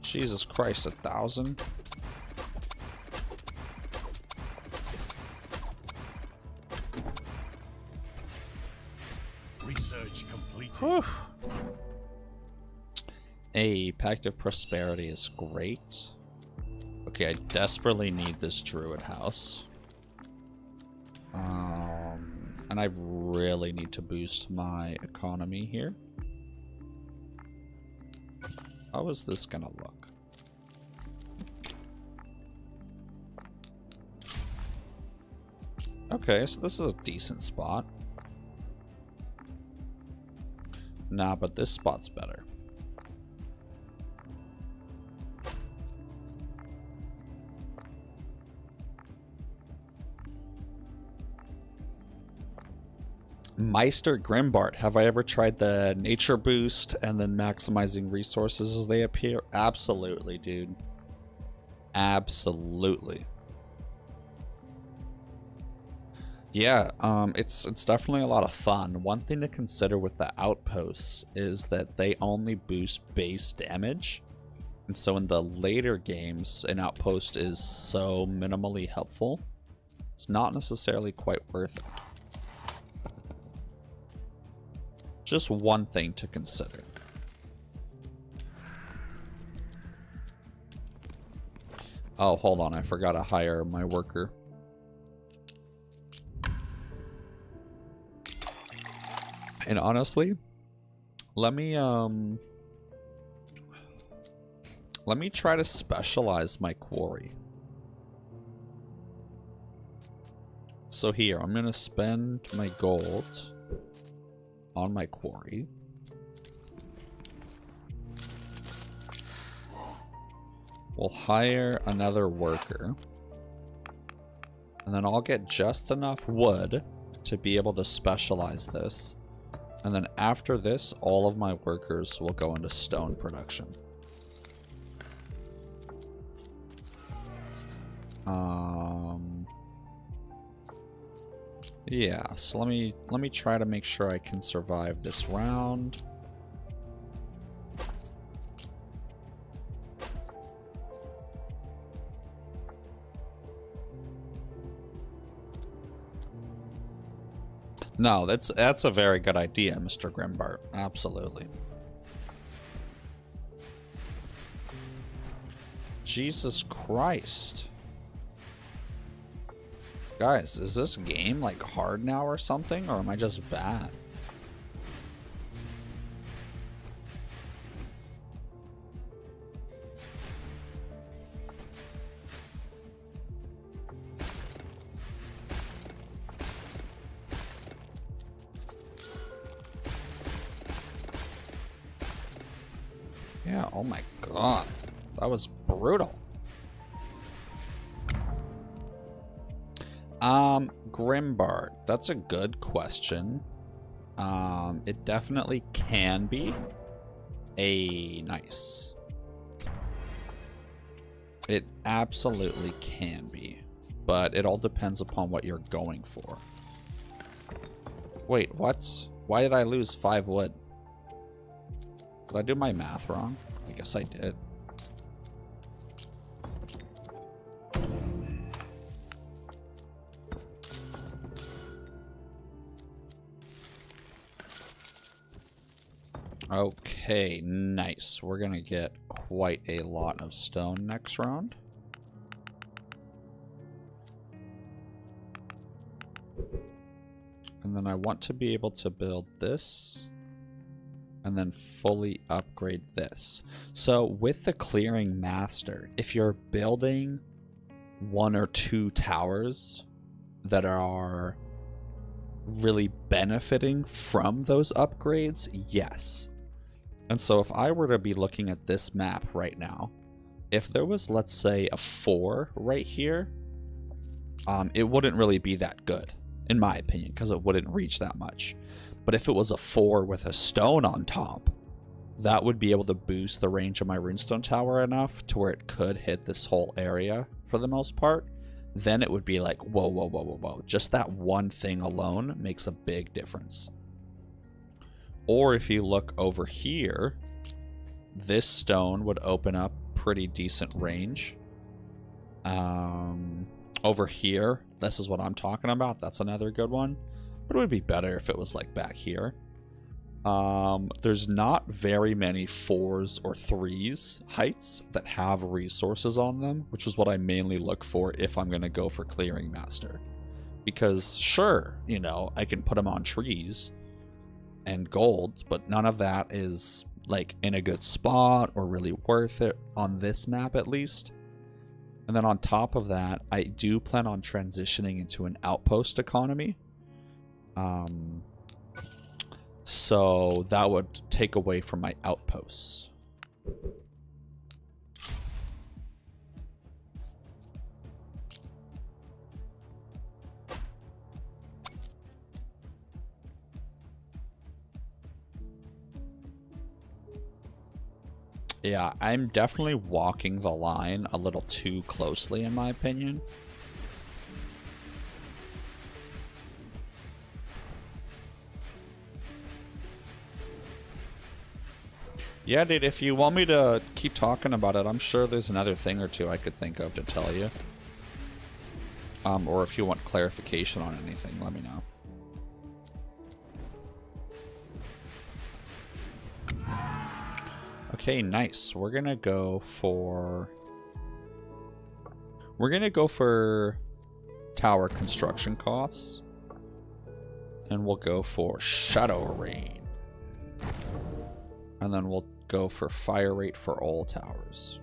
Jesus Christ, 1,000? Research completed. Whew. A Pact of Prosperity is great. Okay, I desperately need this Druid house. And I really need to boost my economy here. How is this gonna look? Okay, so this is a decent spot. Nah, but this spot's better. Meister Grimbart, have I ever tried the nature boost and then maximizing resources as they appear? Absolutely, dude. Absolutely. Yeah, it's definitely a lot of fun. One thing to consider with the outposts is that they only boost base damage. And so in the later games, an outpost is so minimally helpful. It's not necessarily quite worth it. Just one thing to consider. Oh, hold on. I forgot to hire my worker. And honestly, let me try to specialize my quarry. So here, I'm going to spend my gold on my quarry. We'll hire another worker. And then I'll get just enough wood to be able to specialize this. And then after this, all of my workers will go into stone production. Yeah, so let me try to make sure I can survive this round. No, that's a very good idea, Mr. Grimbart. Absolutely. Jesus Christ. Guys, is this game like hard now or something, or am I just bad? Yeah, oh my god. That was brutal. Grimbart, that's a good question. It definitely can be a nice. It absolutely can be, but it all depends upon what you're going for. Wait, what? Why did I lose 5 wood? Did I do my math wrong? I guess I did. Okay, nice. We're gonna get quite a lot of stone next round. And then I want to be able to build this and then fully upgrade this. So with the clearing master, if you're building 1 or 2 towers that are really benefiting from those upgrades, yes. And so if I were to be looking at this map right now, if there was, let's say, a 4 right here, it wouldn't really be that good, in my opinion, because it wouldn't reach that much. But if it was a 4 with a stone on top, that would be able to boost the range of my runestone tower enough to where it could hit this whole area for the most part. Then it would be like, whoa, whoa, whoa, whoa, whoa. Just that one thing alone makes a big difference. Or if you look over here, this stone would open up pretty decent range. Over here, this is what I'm talking about. That's another good one. But it would be better if it was like back here. There's not very many 4s or 3s heights that have resources on them, which is what I mainly look for if I'm going to go for clearing master. Because sure, you know, I can put them on trees and gold, but none of that is like in a good spot or really worth it on this map at least. And then on top of that, I do plan on transitioning into an outpost economy. So that would take away from my outposts. Yeah, I'm definitely walking the line a little too closely in my opinion. Yeah, dude, if you want me to keep talking about it, I'm sure there's another thing or two I could think of to tell you. Or if you want clarification on anything, let me know. Okay, nice. We're gonna go for tower construction costs. And we'll go for shadow rain. And then we'll go for fire rate for all towers.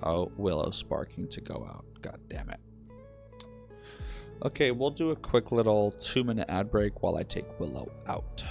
Oh, Willow sparking to go out. God damn it. Okay, we'll do a quick little 2-minute ad break while I take Willow out.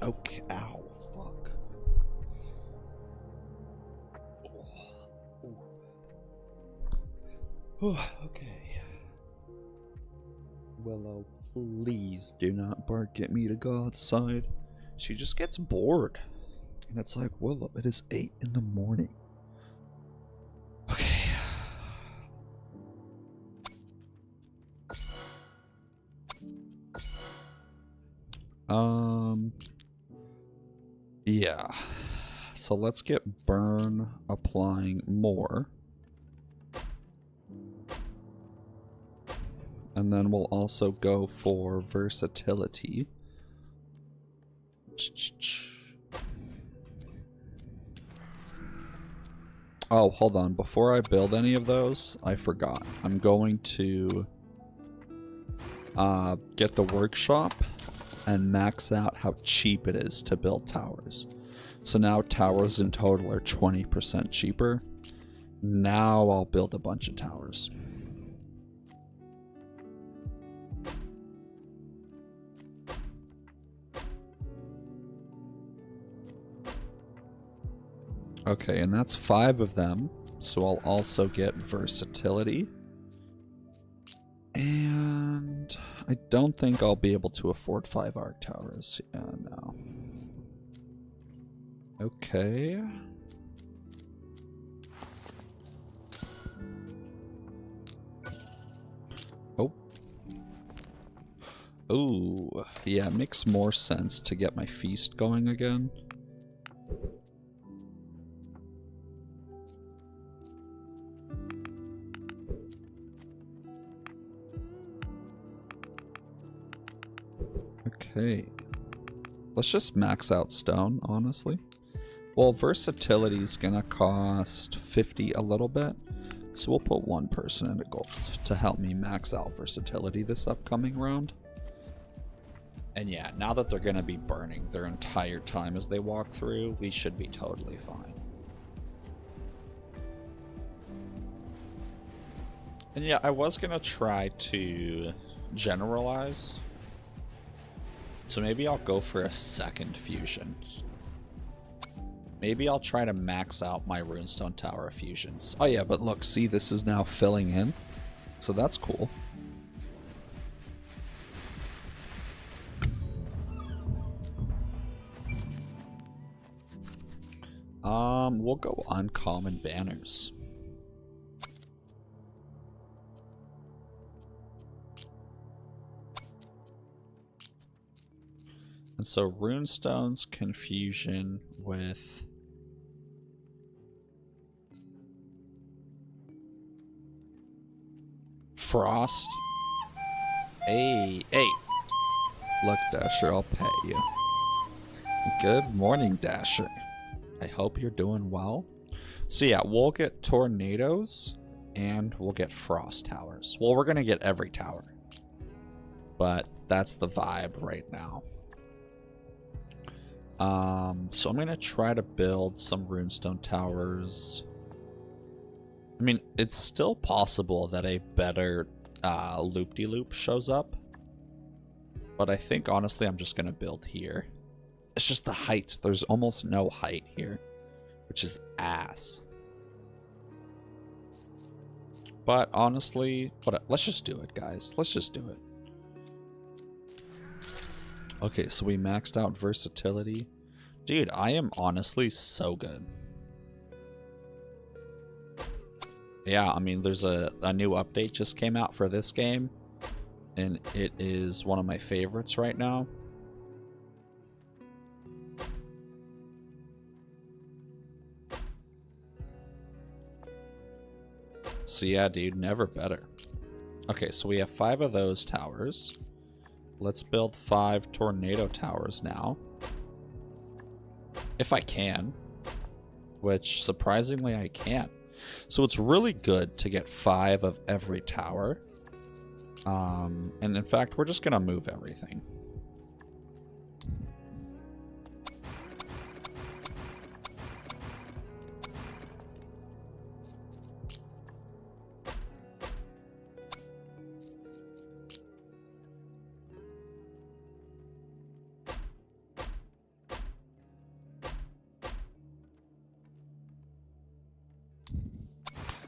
Okay, ow, fuck. Okay. Willow, please do not bark at me to go outside. She just gets bored. And it's like, Willow, it is 8 in the morning. Okay. Yeah. So let's get burn applying more. And then we'll also go for versatility. Oh, hold on. Before I build any of those, I forgot. I'm going to get the workshop and max out how cheap it is to build towers. So now towers in total are 20% cheaper. Now I'll build a bunch of towers. Okay, and that's 5 of them. So I'll also get versatility. And I don't think I'll be able to afford 5 arc towers. Yeah, no. Okay. Oh. Ooh. Yeah, it makes more sense to get my feast going again. Okay. Let's just max out stone, honestly. Well, versatility is gonna cost 50 a little bit, so we'll put 1 person into gold to help me max out versatility this upcoming round. And yeah, now that they're gonna be burning their entire time as they walk through, we should be totally fine. And yeah, I was gonna try to generalize. So maybe I'll go for a second fusion. Maybe I'll try to max out my runestone tower of fusions. Oh yeah, but look, see, this is now filling in. So that's cool. We'll go uncommon banners. And so runestones confusion with frost. Hey. Look, Dasher, I'll pay you. Good morning, Dasher. I hope you're doing well. So yeah, we'll get tornadoes and we'll get frost towers. Well, we're gonna get every tower, but that's the vibe right now. So I'm gonna try to build some runestone towers. I mean, it's still possible that a better loop-de-loop shows up, but I think honestly I'm just gonna build here. It's just the height. There's almost no height here, which is ass. But honestly, let's just do it, guys. Let's just do it. Okay, so we maxed out versatility. Dude, I am honestly so good. Yeah, I mean, there's a new update just came out for this game, and it is one of my favorites right now. So yeah, dude, never better. Okay, so we have 5 of those towers. Let's build 5 tornado towers now. If I can. Which, surprisingly, I can. So it's really good to get 5 of every tower. And in fact, we're just going to move everything.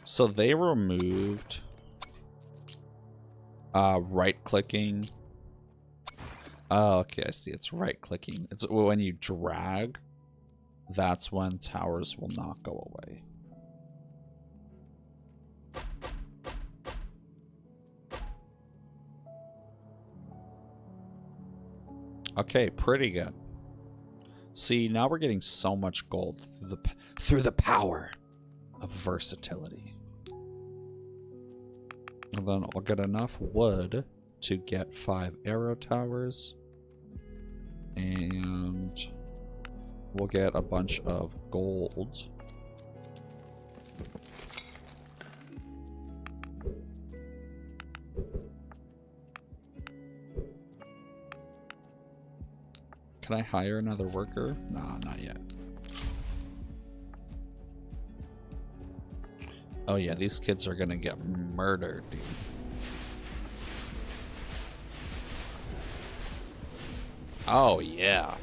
So they removed right-clicking. Oh, okay, I see. It's right-clicking. It's when you drag, that's when towers will not go away. Okay, pretty good. See, now we're getting so much gold through the power of versatility. And then I'll get enough wood to get 5 arrow towers. And we'll get a bunch of gold. Can I hire another worker? Nah, not yet. Oh yeah, these kids are gonna get murdered, dude. Oh yeah.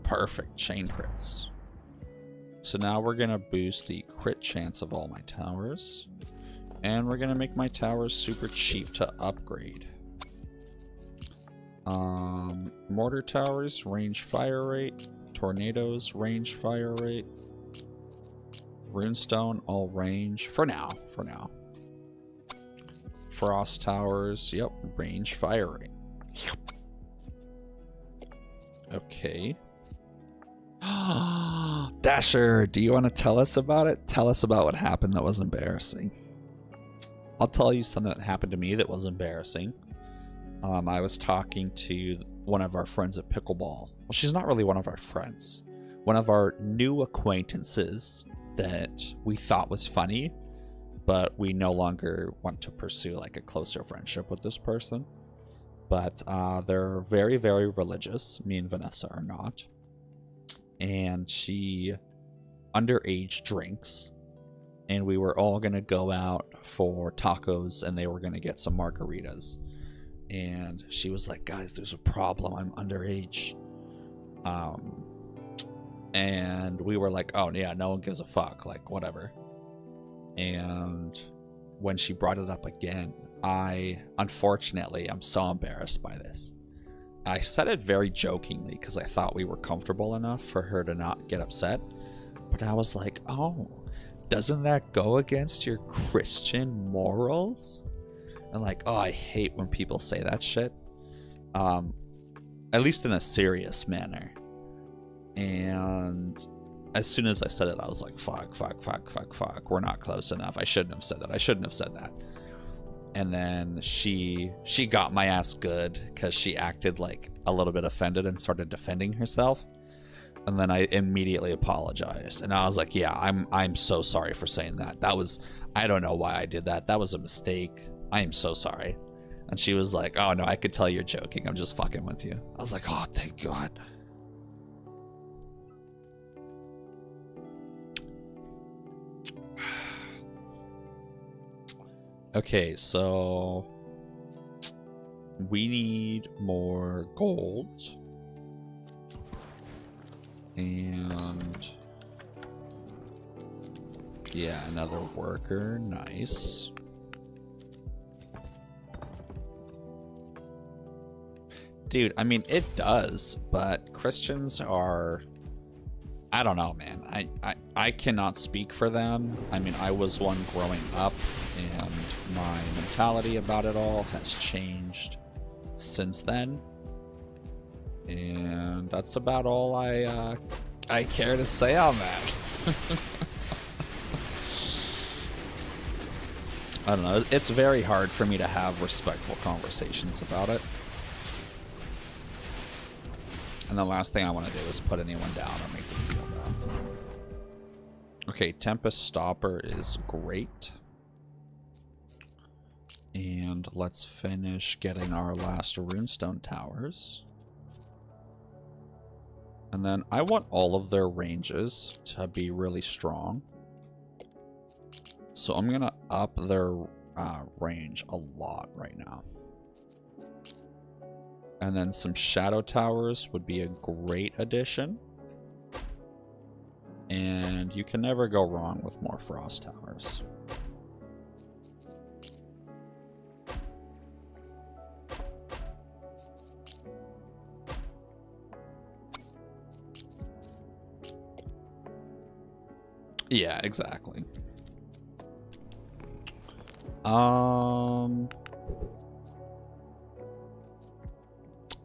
Perfect, chain crits. So now we're gonna boost the crit chance of all my towers. And we're gonna make my towers super cheap to upgrade. Mortar towers, range fire rate. Tornadoes, range fire rate. Runestone, all range. For now. Frost towers, yep, range fire rate. Okay. Dasher, do you want to tell us about it? Tell us about what happened that was embarrassing. I'll tell you something that happened to me that was embarrassing. I was talking to one of our friends at Pickleball. Well, she's not really one of our friends. One of our new acquaintances that we thought was funny, but we no longer want to pursue like a closer friendship with this person. But they're very, very religious. Me and Vanessa are not. And she underage drinks. And we were all going to go out for tacos and they were going to get some margaritas. And she was like, guys, there's a problem. I'm underage. And we were like, oh, yeah, no one gives a fuck. Like, whatever. And when she brought it up again, unfortunately, I'm so embarrassed by this. I said it very jokingly because I thought we were comfortable enough for her to not get upset. But I was like, oh, doesn't that go against your Christian morals? And like, oh, I hate when people say that shit. At least in a serious manner. And as soon as I said it, I was like, fuck. We're not close enough. I shouldn't have said that. And then she got my ass good because she acted like a little bit offended and started defending herself. And then I immediately apologized. And I was like, yeah, I'm so sorry for saying that. I don't know why I did that. That was a mistake. I am so sorry. And she was like, oh no, I could tell you're joking. I'm just fucking with you. I was like, oh, thank God. Okay, so we need more gold. And yeah, another worker. Nice. Dude, I mean, it does, but Christians are... I don't know, man. I cannot speak for them. I mean, I was one growing up, and my mentality about it all has changed since then. And that's about all I care to say on that. I don't know. It's very hard for me to have respectful conversations about it. And the last thing I want to do is put anyone down or make them feel bad. Okay, Tempest Stopper is great. And let's finish getting our last runestone towers. And then I want all of their ranges to be really strong. So I'm going to up their range a lot right now. And then some shadow towers would be a great addition. And you can never go wrong with more frost towers. Yeah, exactly.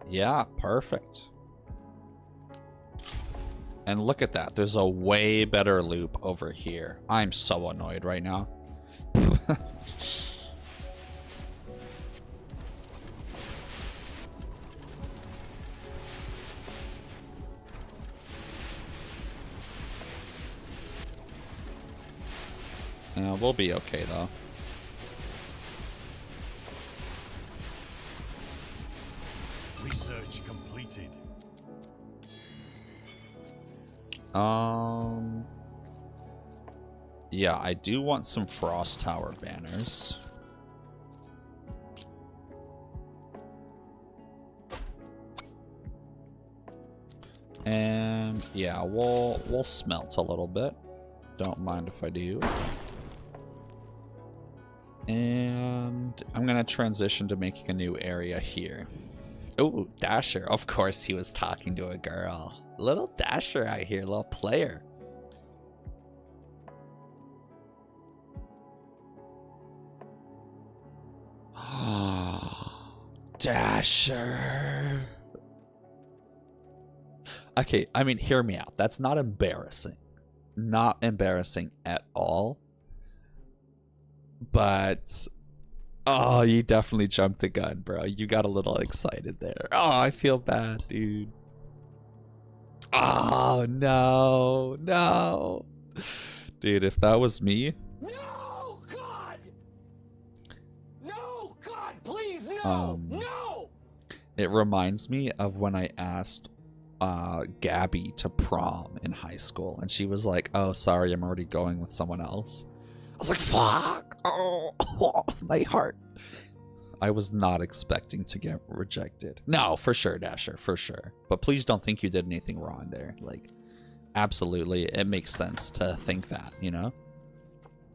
Yeah, perfect. And look at that. There's a way better loop over here. I'm so annoyed right now. Yeah, we'll be okay though. Research completed. Yeah, I do want some Frost Tower banners. And yeah, we'll smelt a little bit. Don't mind if I do. And I'm gonna transition to making a new area here. Oh, Dasher. Of course he was talking to a girl. Little Dasher out here, little player. Dasher. Okay, I mean, hear me out. That's not embarrassing. Not embarrassing at all. But, oh, you definitely jumped the gun, bro. You got a little excited there. Oh, I feel bad, dude. Oh, no. No. Dude, if that was me... No, God! No, God, please, no! No! It reminds me of when I asked Gabby to prom in high school, and she was like, oh, sorry, I'm already going with someone else. I was like, fuck! Oh, my heart. I was not expecting to get rejected. No, for sure, Dasher, for sure. But please don't think you did anything wrong there. Like, absolutely, it makes sense to think that, you know?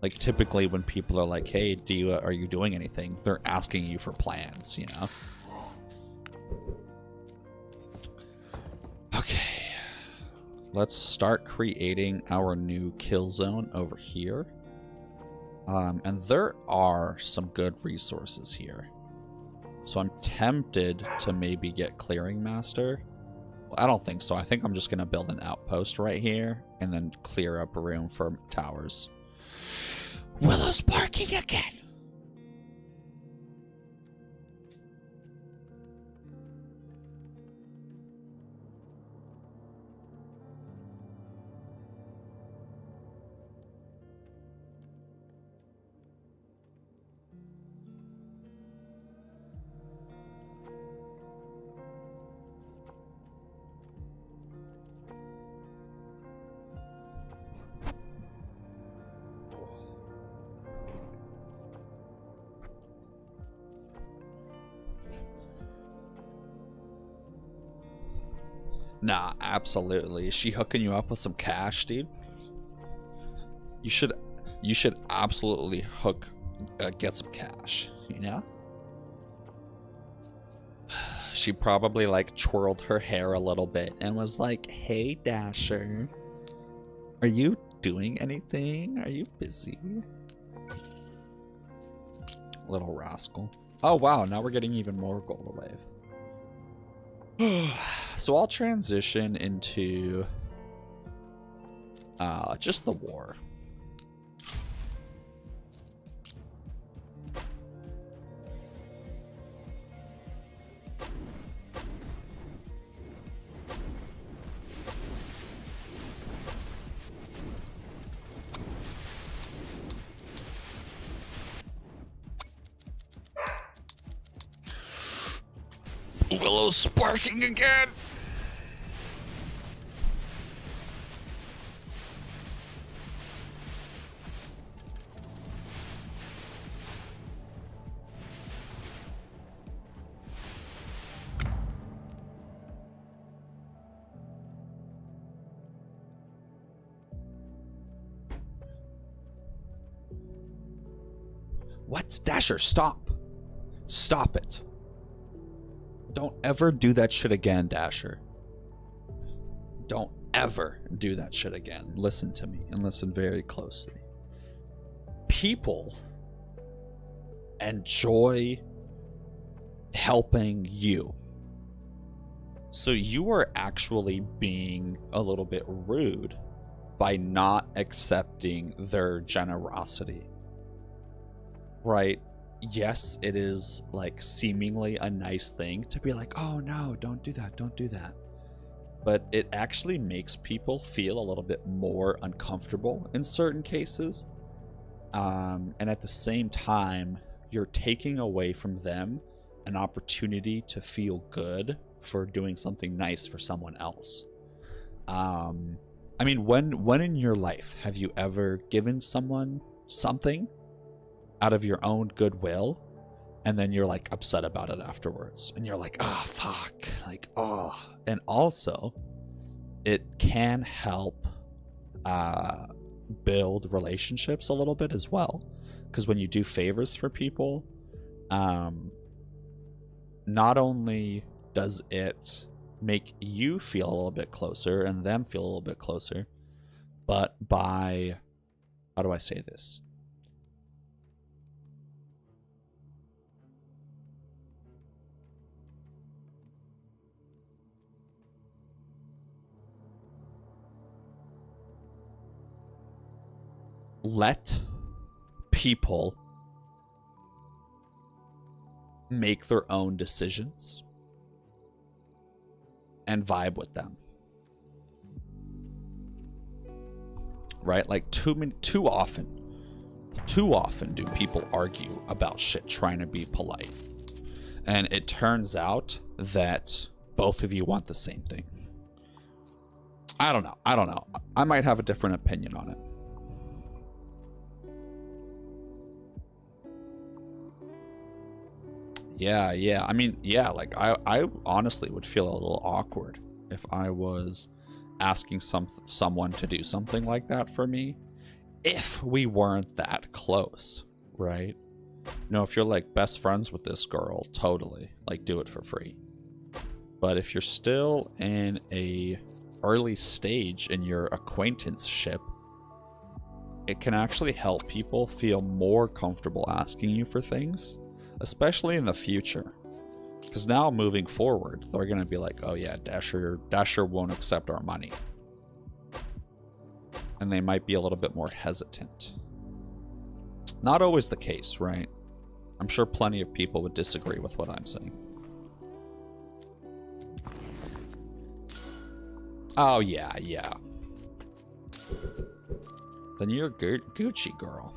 Like, typically when people are like, hey, are you doing anything? They're asking you for plans, you know? Okay. Let's start creating our new kill zone over here. And there are some good resources here. So I'm tempted to maybe get Clearing Master. Well, I don't think so. I think I'm just going to build an outpost right here and then clear up a room for towers. Willow's barking again. Nah, absolutely. Is she hooking you up with some cash, dude? You should absolutely get some cash, you know? She probably like twirled her hair a little bit and was like, hey, Dasher, are you doing anything? Are you busy? Little rascal. Oh, wow. Now we're getting even more gold wave. So I'll transition into just the war. Willow's sparking again. What? Dasher, stop. Stop it. Don't ever do that shit again, Dasher. Don't ever do that shit again. Listen to me and listen very closely. People enjoy helping you. So you are actually being a little bit rude by not accepting their generosity. Right? Yes, it is like seemingly a nice thing to be like, oh no, don't do that, don't do that. But it actually makes people feel a little bit more uncomfortable in certain cases. And at the same time, you're taking away from them an opportunity to feel good for doing something nice for someone else. I mean, when in your life have you ever given someone something out of your own goodwill, and then you're like upset about it afterwards, and you're like, oh fuck, like, oh. And also it can help build relationships a little bit as well, because when you do favors for people, not only does it make you feel a little bit closer and them feel a little bit closer, but by, how do I say this? Let people make their own decisions and vibe with them. Right? Like too often do people argue about shit trying to be polite. And it turns out that both of you want the same thing. I don't know. I might have a different opinion on it. Yeah. I mean, yeah, like I honestly would feel a little awkward if I was asking someone to do something like that for me, if we weren't that close, right? You know, if you're like best friends with this girl, totally, like, do it for free. But if you're still in a early stage in your acquaintanceship, it can actually help people feel more comfortable asking you for things, especially in the future. Because now moving forward, they're going to be like, oh yeah, Dasher won't accept our money. And they might be a little bit more hesitant. Not always the case, right? I'm sure plenty of people would disagree with what I'm saying. Oh yeah. Then you're Gucci girl.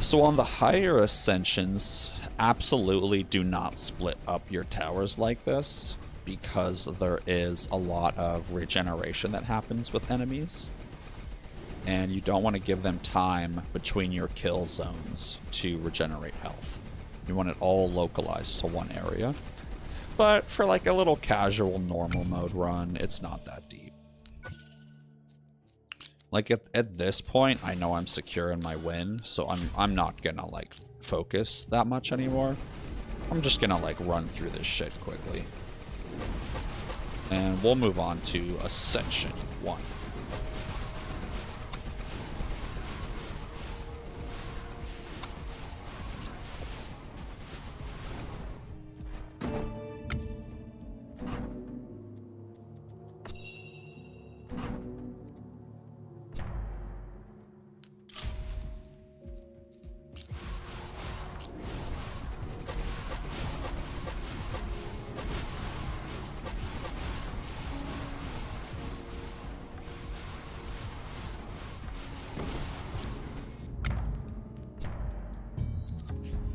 So on the higher Ascensions, absolutely do not split up your towers like this, because there is a lot of regeneration that happens with enemies, and you don't want to give them time between your kill zones to regenerate health. You want it all localized to one area. But for like a little casual normal mode run, it's not that deep. Like at this point, I know I'm secure in my win, so I'm not gonna like focus that much anymore. I'm just gonna like run through this shit quickly. And we'll move on to Ascension 1.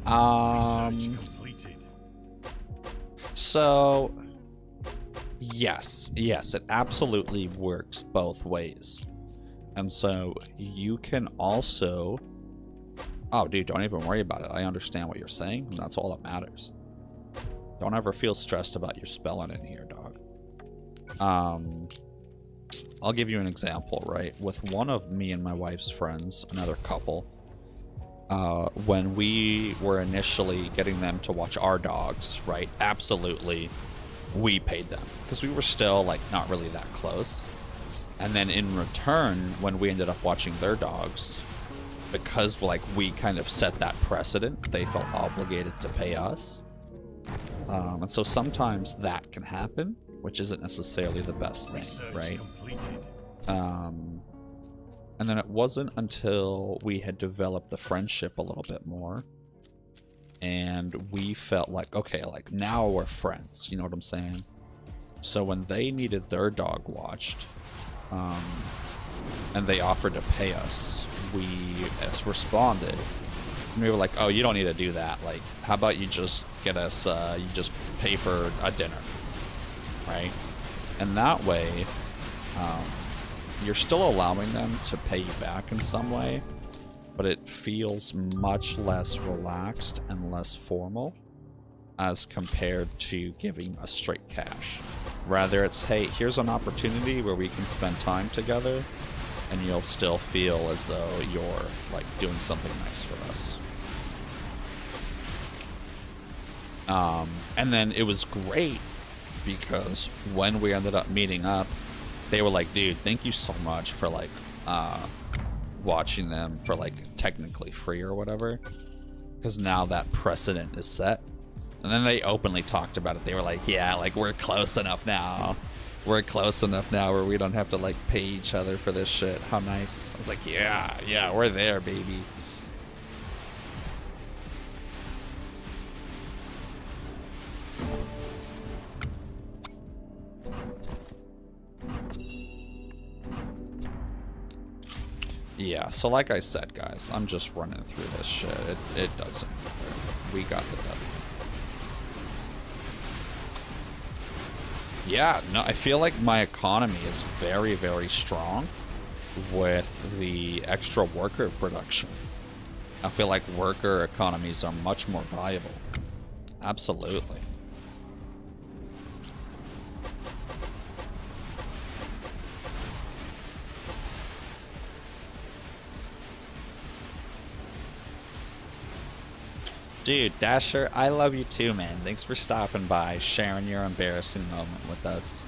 Research completed. So yes, it absolutely works both ways. And so you can also, oh dude, don't even worry about it. I understand what you're saying, and that's all that matters. Don't ever feel stressed about your spelling in here, dog. I'll give you an example, right? With one of me and my wife's friends, another couple, when we were initially getting them to watch our dogs, right? Absolutely, we paid them because we were still like not really that close. And then in return, when we ended up watching their dogs, because like we kind of set that precedent, they felt obligated to pay us. And so sometimes that can happen, which isn't necessarily the best thing, right? And then it wasn't until we had developed the friendship a little bit more, and we felt like, okay, like now we're friends, you know what I'm saying? So when they needed their dog watched, and they offered to pay us, we responded. And we were like, oh, you don't need to do that. Like, how about you just get us, you just pay for a dinner, right? And that way, you're still allowing them to pay you back in some way, but it feels much less relaxed and less formal as compared to giving a straight cash. Rather, it's, hey, here's an opportunity where we can spend time together, and you'll still feel as though you're like doing something nice for us. And then it was great because when we ended up meeting up, they were like, dude, thank you so much for like watching them for like technically free or whatever, because now that precedent is set. And then they openly talked about it. They were like, yeah, like we're close enough now. We're close enough now where we don't have to like pay each other for this shit. How nice. I was like, yeah, we're there, baby. Yeah, so like I said, guys, I'm just running through this shit. It doesn't matter. We got the W. Yeah, no, I feel like my economy is very, very strong with the extra worker production. I feel like worker economies are much more viable. Absolutely. Dude, Dasher, I love you too, man. Thanks for stopping by, sharing your embarrassing moment with us.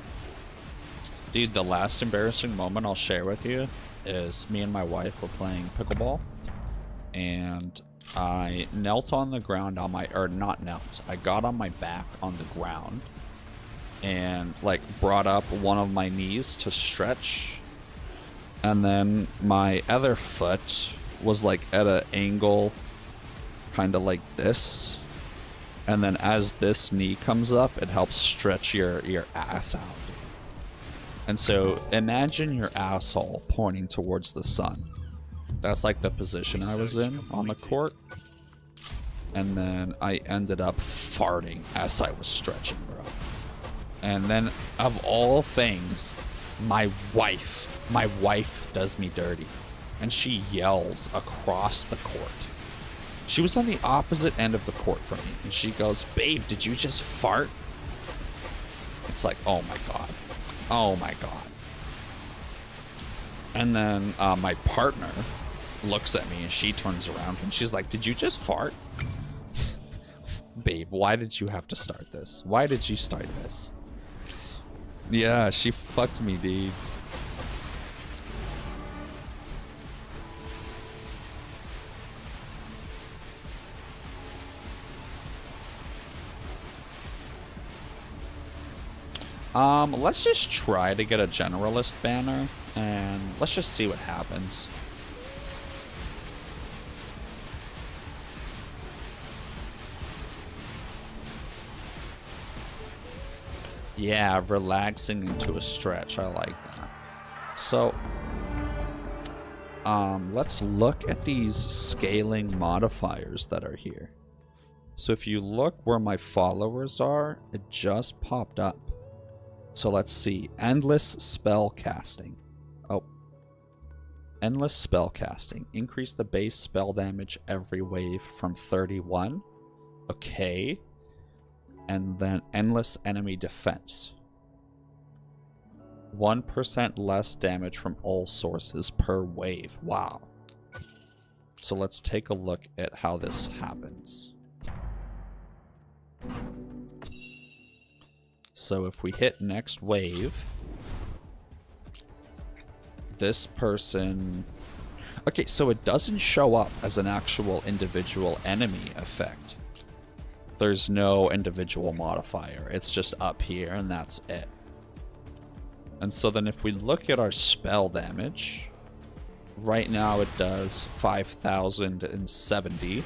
Dude, the last embarrassing moment I'll share with you is me and my wife were playing pickleball, and I knelt on the ground on my, or not knelt, I got on my back on the ground and like brought up one of my knees to stretch, and then my other foot was like at an angle kind of like this, and then as this knee comes up, it helps stretch your ass out. And so imagine your asshole pointing towards the sun. That's like the position I was in on the court. And then I ended up farting as I was stretching, bro. And then, of all things, my wife does me dirty, and she yells across the court. She was on the opposite end of the court from me, and she goes, babe, did you just fart? It's like, oh my god. Oh my god. And then my partner looks at me, and she turns around, and she's like, did you just fart? Babe, why did you have to start this? Why did you start this? Yeah, she fucked me, dude. Let's just try to get a generalist banner, and let's just see what happens. Yeah, relaxing into a stretch. I like that. So, let's look at these scaling modifiers that are here. So if you look where my followers are, it just popped up. So let's see. Endless spell casting. Oh. Endless spell casting. Increase the base spell damage every wave from 31. Okay. And then endless enemy defense. 1% less damage from all sources per wave. Wow. So let's take a look at how this happens. So if we hit next wave, this person... Okay, so it doesn't show up as an actual individual enemy effect. There's no individual modifier. It's just up here and that's it. And so then if we look at our spell damage, right now it does 5,070.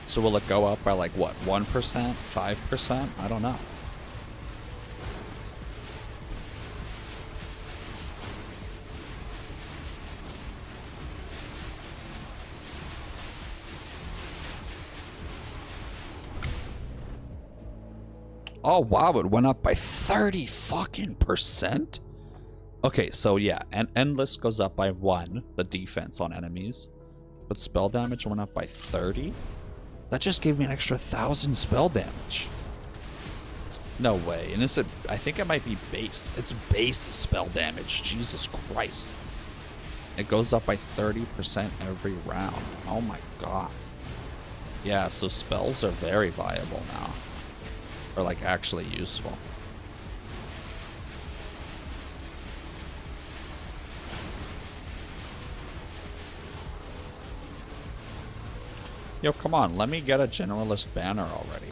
So will it go up by like what, 1%, 5%? I don't know. Oh wow, it went up by 30 fucking %? Okay, so yeah, and Endless goes up by 1, the defense on enemies. But spell damage went up by 30? That just gave me an extra 1,000 spell damage. No way. And is it, I think it might be base. It's base spell damage. Jesus Christ. It goes up by 30% every round. Oh my god. Yeah, so spells are very viable now. Or like actually useful. Yo, come on, let me get a generalist banner already.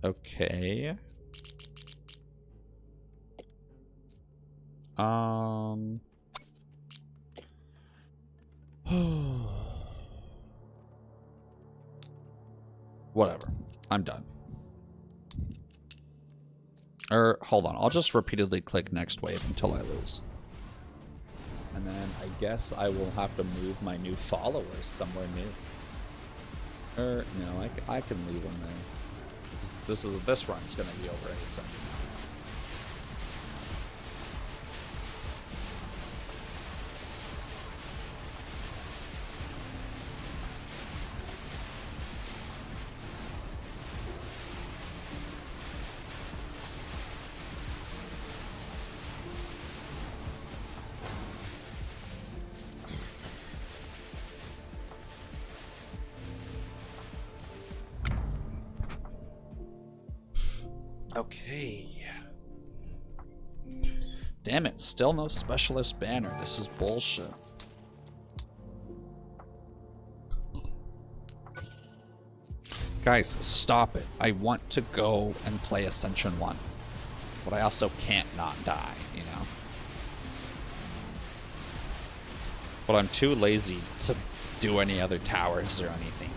Okay. Whatever. I'm done. Hold on. I'll just repeatedly click next wave until I lose. And then I guess I will have to move my new followers somewhere new. No, I can leave them there. This run's gonna be over any second now. Okay. Damn it, still no specialist banner. This is bullshit. Guys, stop it. I want to go and play Ascension 1. But I also can't not die, you know? But I'm too lazy to do any other towers or anything.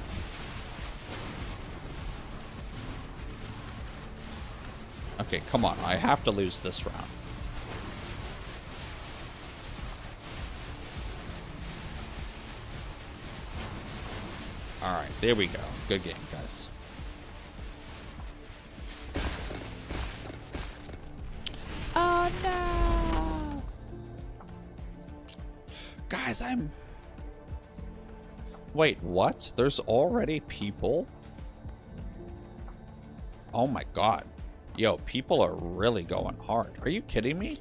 Okay, come on. I have to lose this round. Alright, there we go. Good game, guys. Oh, no! Guys, Wait, what? There's already people? Oh my god. Yo, people are really going hard. Are you kidding me?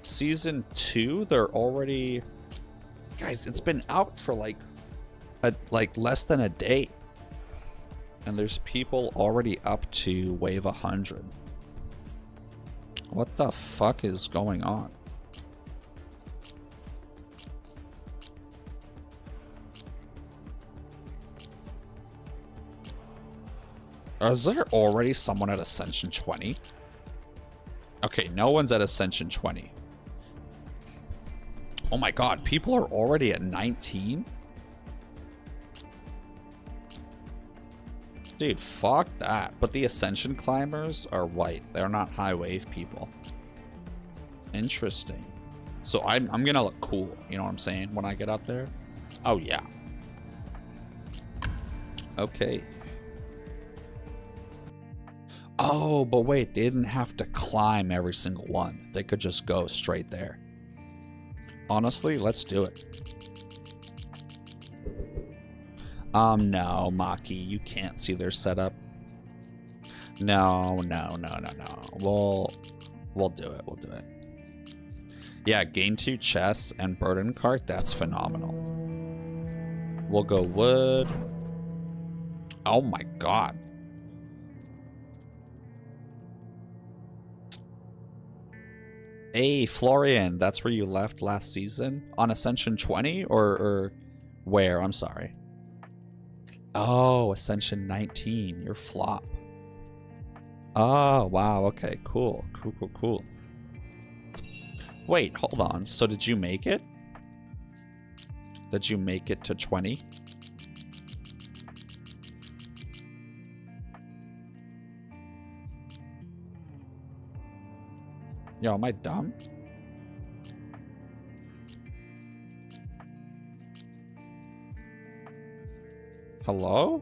Season 2, they're already... Guys, it's been out for like less than a day. And there's people already up to wave 100. What the fuck is going on? Is there already someone at Ascension 20? Okay, no one's at Ascension 20. Oh my god, people are already at 19? Dude, fuck that. But the Ascension climbers are white. They're not high wave people. Interesting. So I'm gonna look cool, you know what I'm saying, when I get up there? Oh yeah. Okay. Oh, but wait, they didn't have to climb every single one. They could just go straight there. Honestly, let's do it. No, Maki, you can't see their setup. No. We'll do it. We'll do it. Yeah, gain 2 chests and burden cart. That's phenomenal. We'll go wood. Oh my god. Hey, Florian, that's where you left last season? On Ascension 20? Or where? I'm sorry. Oh, Ascension 19. You're flop. Oh, wow. Okay, cool. Cool. Wait, hold on. So did you make it? Did you make it to 20? Yo, am I dumb? Hello?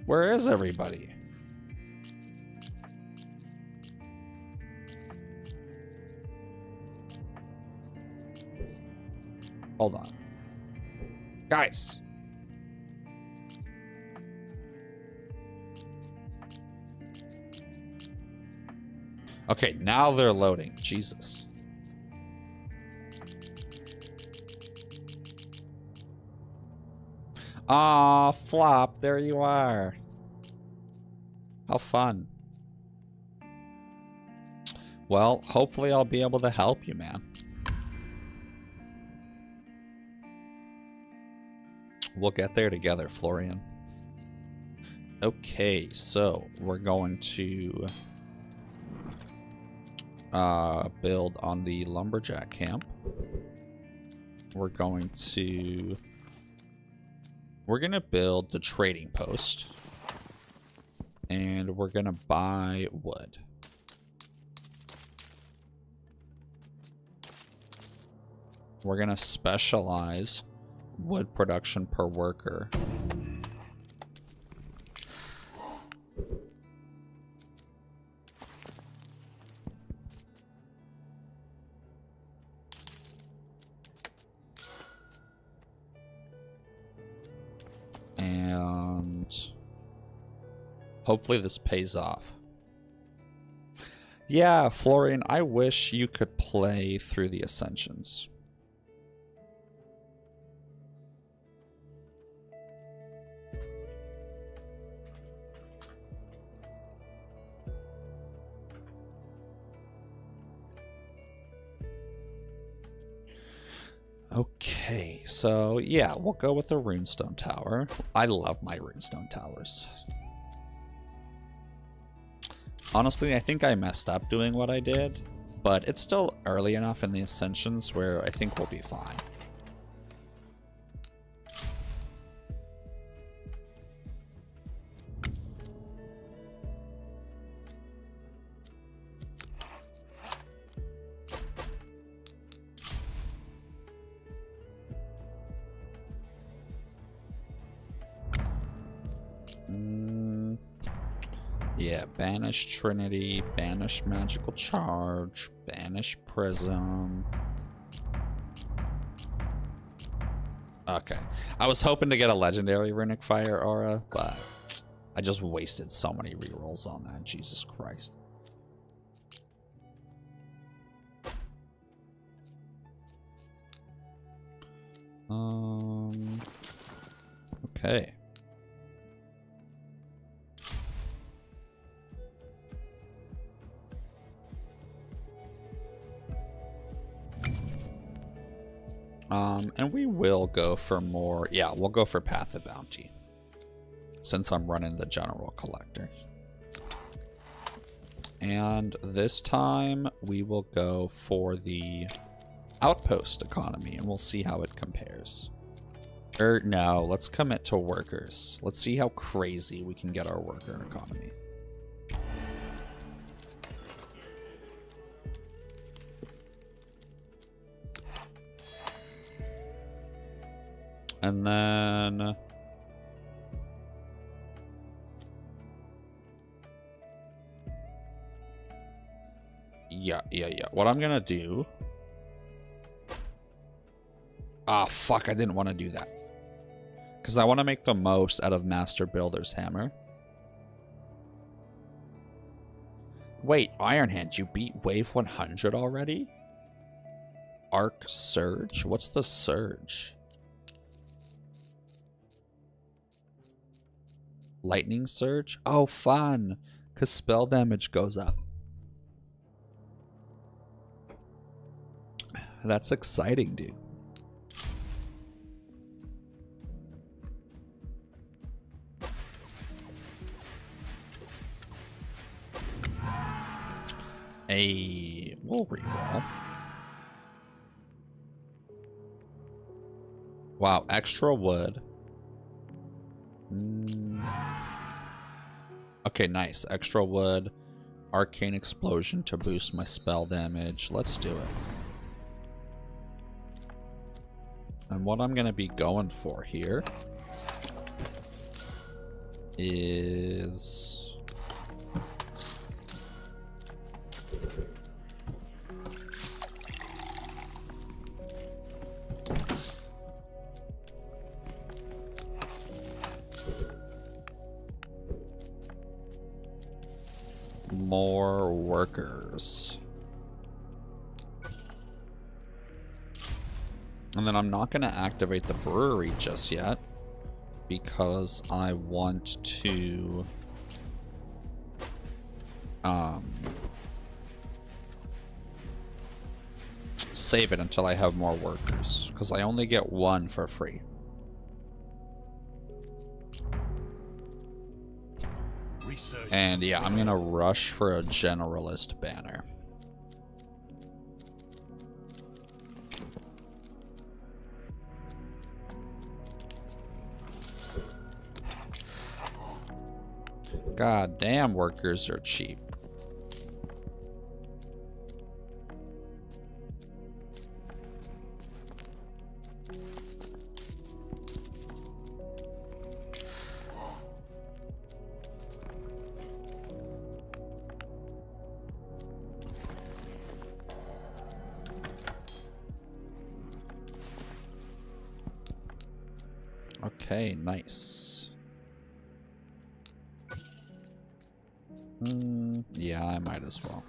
Where is everybody? Hold on. Guys. Okay, now they're loading. Jesus. Aw, Flop, there you are. How fun. Well, hopefully I'll be able to help you, man. We'll get there together, Florian. Okay, so we're going to build on the lumberjack camp. We're gonna build the trading post, and we're gonna buy wood. We're gonna specialize wood production per worker. And hopefully this pays off. Yeah, Florian, I wish you could play through the Ascensions. Okay, so yeah, we'll go with the runestone tower. I love my runestone towers. Honestly, I think I messed up doing what I did, but it's still early enough in the Ascensions where I think we'll be fine. Yeah, banish Trinity, banish magical charge, banish prism. Okay, I was hoping to get a legendary runic fire aura, but I just wasted so many rerolls on that. Jesus Christ. Okay. And we will go for more. Yeah, we'll go for Path of Bounty, since I'm running the General Collector. And this time we will go for the Outpost economy, and we'll see how it compares. Or no, let's commit to workers. Let's see how crazy we can get our worker economy. And then Yeah. What I'm gonna do... Ah, fuck, I didn't want to do that. Because I want to make the most out of Master Builder's Hammer. Wait, Iron Hand, you beat Wave 100 already? Arc Surge? What's the Surge? Lightning Surge? Oh, fun! Because spell damage goes up. That's exciting, dude. We'll reroll. Wow, extra wood. Okay, nice. Extra wood. Arcane Explosion to boost my spell damage. Let's do it. And what I'm going to be going for here is... more workers. And then I'm not going to activate the brewery just yet because I want to save it until I have more workers because I only get one for free. And yeah, I'm gonna rush for a generalist banner. God damn, workers are cheap. Okay, nice. Yeah, I might as well.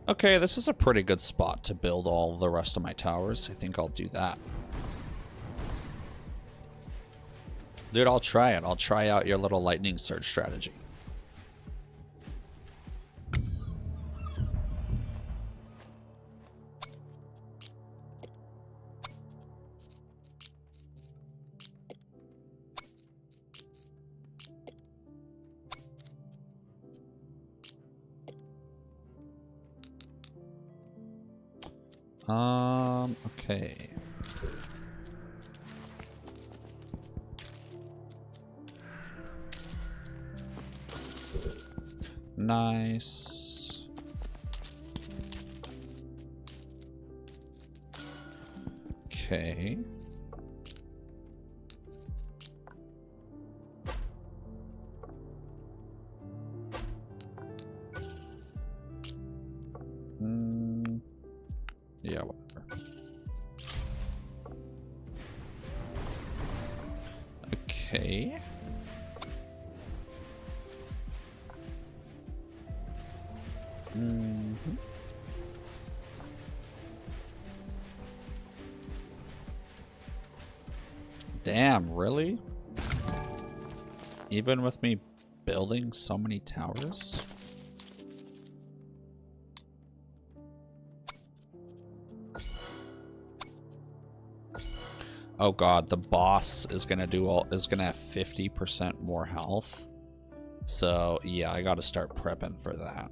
Okay, this is a pretty good spot to build all the rest of my towers. I think I'll do that. Dude, I'll try it. I'll try out your little lightning surge strategy. Okay. Nice. Okay. Yeah, whatever. Okay. Damn, really? Even with me building so many towers? Oh god, the boss is gonna have 50% more health. So yeah, I gotta start prepping for that.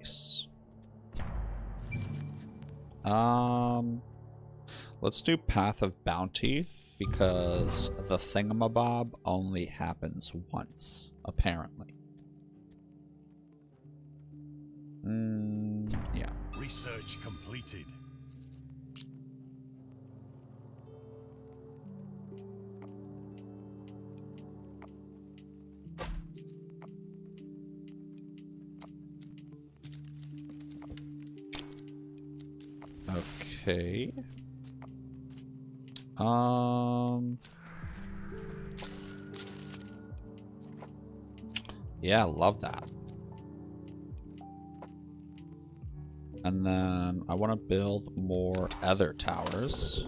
Nice. Let's do Path of Bounty, because the thingamabob only happens once, apparently. Yeah. Research completed. Okay. Yeah, love that. And then I want to build more other towers.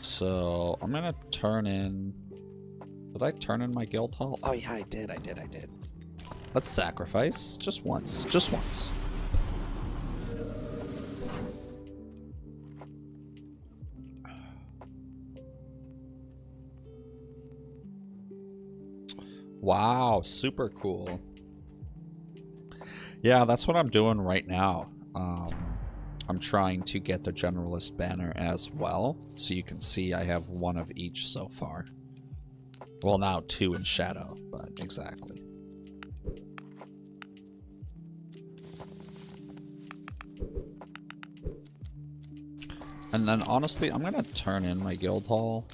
So I'm gonna turn in. Did I turn in my guild hall? Oh yeah, I did. Let's sacrifice just once. Just once. Wow, super cool. Yeah, that's what I'm doing right now. I'm trying to get the Generalist banner as well, so you can see I have one of each so far. Well, now 2 in Shadow, but exactly. And then, honestly, I'm gonna turn in my guild hall.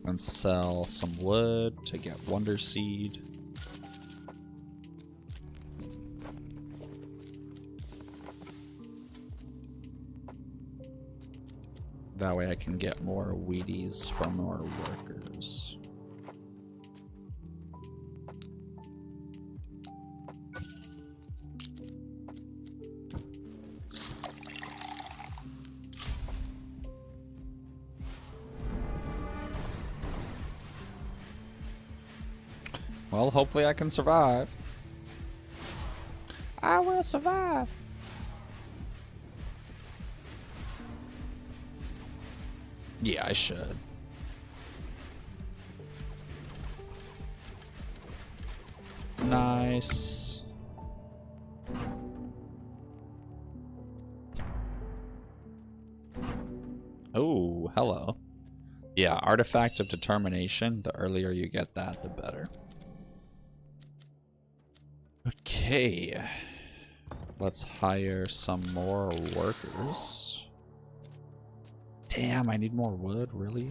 And sell some wood to get Wonder Seed. That way I can get more Wheaties from our workers. Well, hopefully I can survive. I will survive. Yeah, I should. Nice. Oh, hello. Yeah, Artifact of Determination. The earlier you get that, the better. Okay. Let's hire some more workers. Damn, I need more wood, really?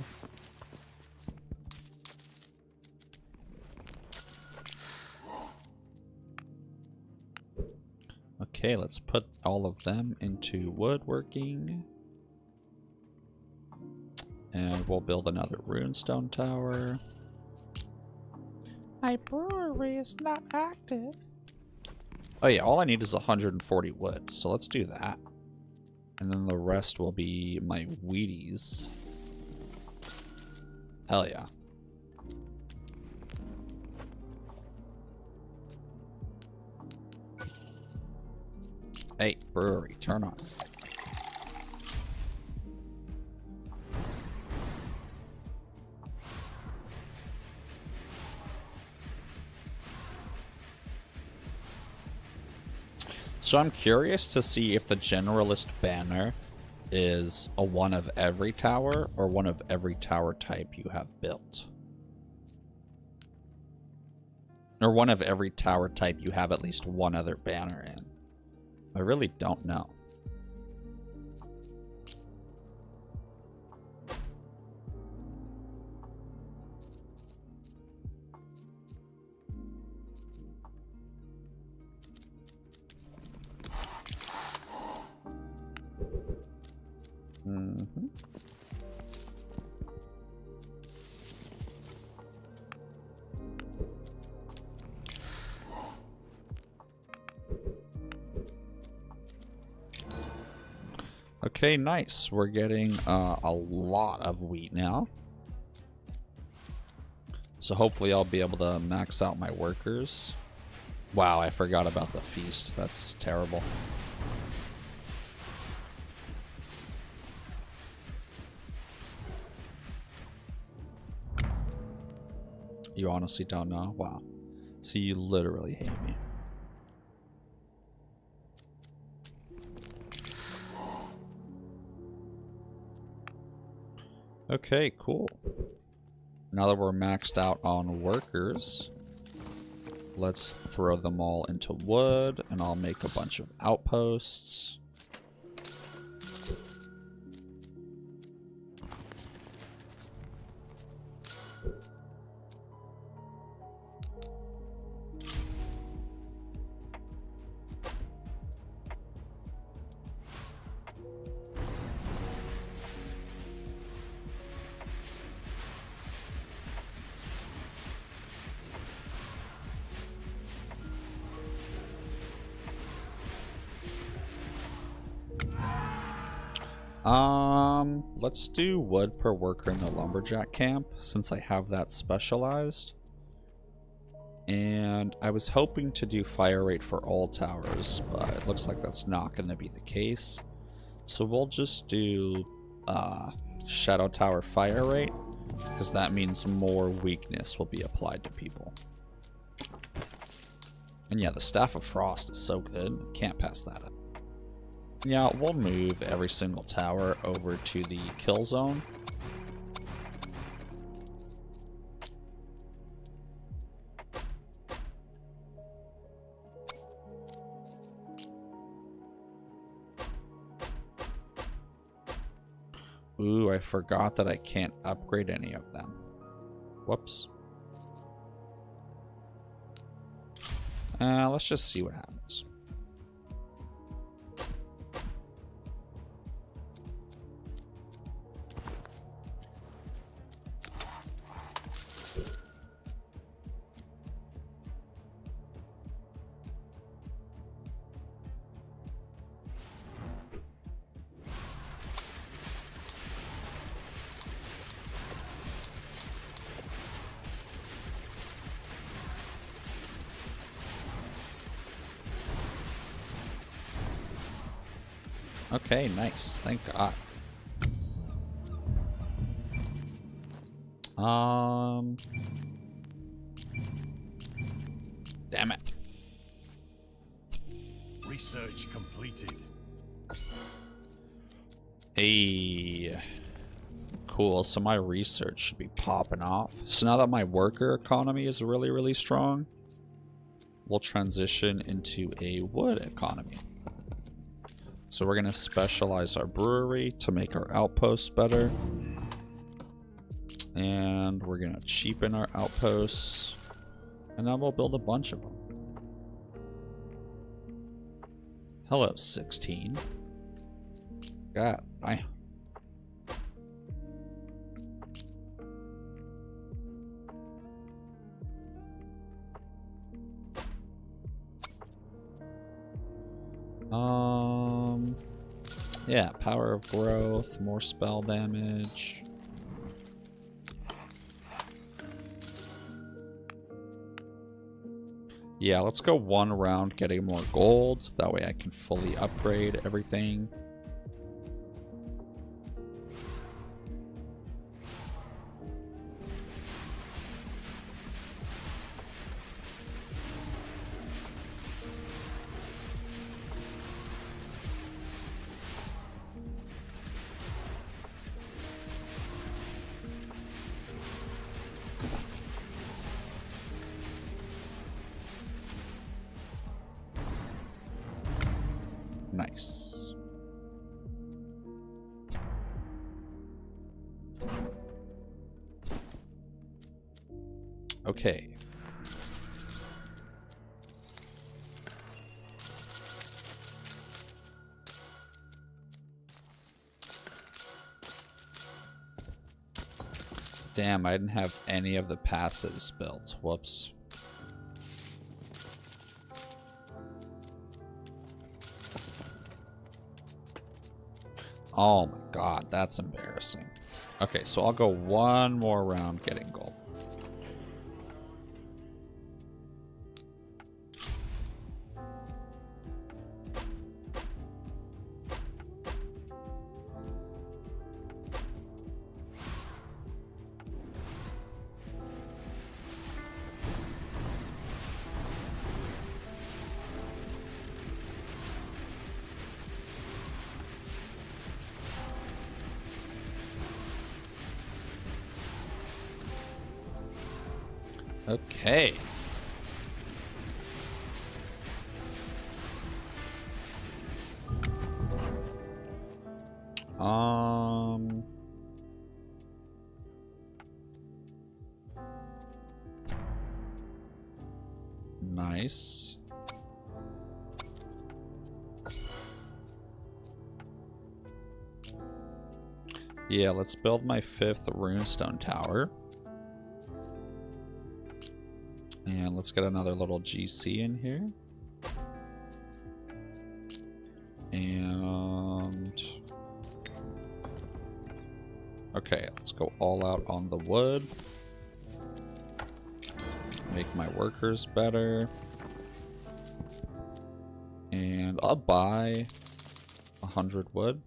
Okay, let's put all of them into woodworking. And we'll build another runestone tower. My brewery is not active. Oh yeah, all I need is 140 wood, so let's do that. And then the rest will be my Wheaties. Hell yeah. Hey, brewery, turn on. So I'm curious to see if the Generalist banner is a one of every tower or one of every tower type you have built. Or one of every tower type you have at least one other banner in. I really don't know. Mm-hmm. Okay, nice. We're getting a lot of wheat now. So hopefully I'll be able to max out my workers. Wow, I forgot about the feast. That's terrible. You honestly don't know? Wow. So you literally hate me. Okay, cool. Now that we're maxed out on workers, let's throw them all into wood, and I'll make a bunch of outposts. Let's do wood per worker in the lumberjack camp, since I have that specialized. And I was hoping to do fire rate for all towers, but it looks like that's not going to be the case. So we'll just do shadow tower fire rate, because that means more weakness will be applied to people. And yeah, the Staff of Frost is so good, can't pass that up. Yeah, we'll move every single tower over to the kill zone. Ooh, I forgot that I can't upgrade any of them. Whoops. Let's just see what happens. Okay, nice. Thank God. Damn it. Research completed. Hey. Cool, so my research should be popping off. So now that my worker economy is really, really strong, we'll transition into a wood economy. So we're going to specialize our brewery to make our outposts better. And we're going to cheapen our outposts. And then we'll build a bunch of them. Hello, 16. God, I... Yeah, power of growth, more spell damage. Yeah, let's go one round getting more gold. That way I can fully upgrade everything. Nice. Okay. Damn, I didn't have any of the passives built. Whoops. Oh my god, that's embarrassing. Okay, so I'll go one more round getting gold. Okay. Nice. Yeah, let's build my 5th runestone tower. And let's get another little GC in here. And okay, let's go all out on the wood. Make my workers better. And I'll buy 100 wood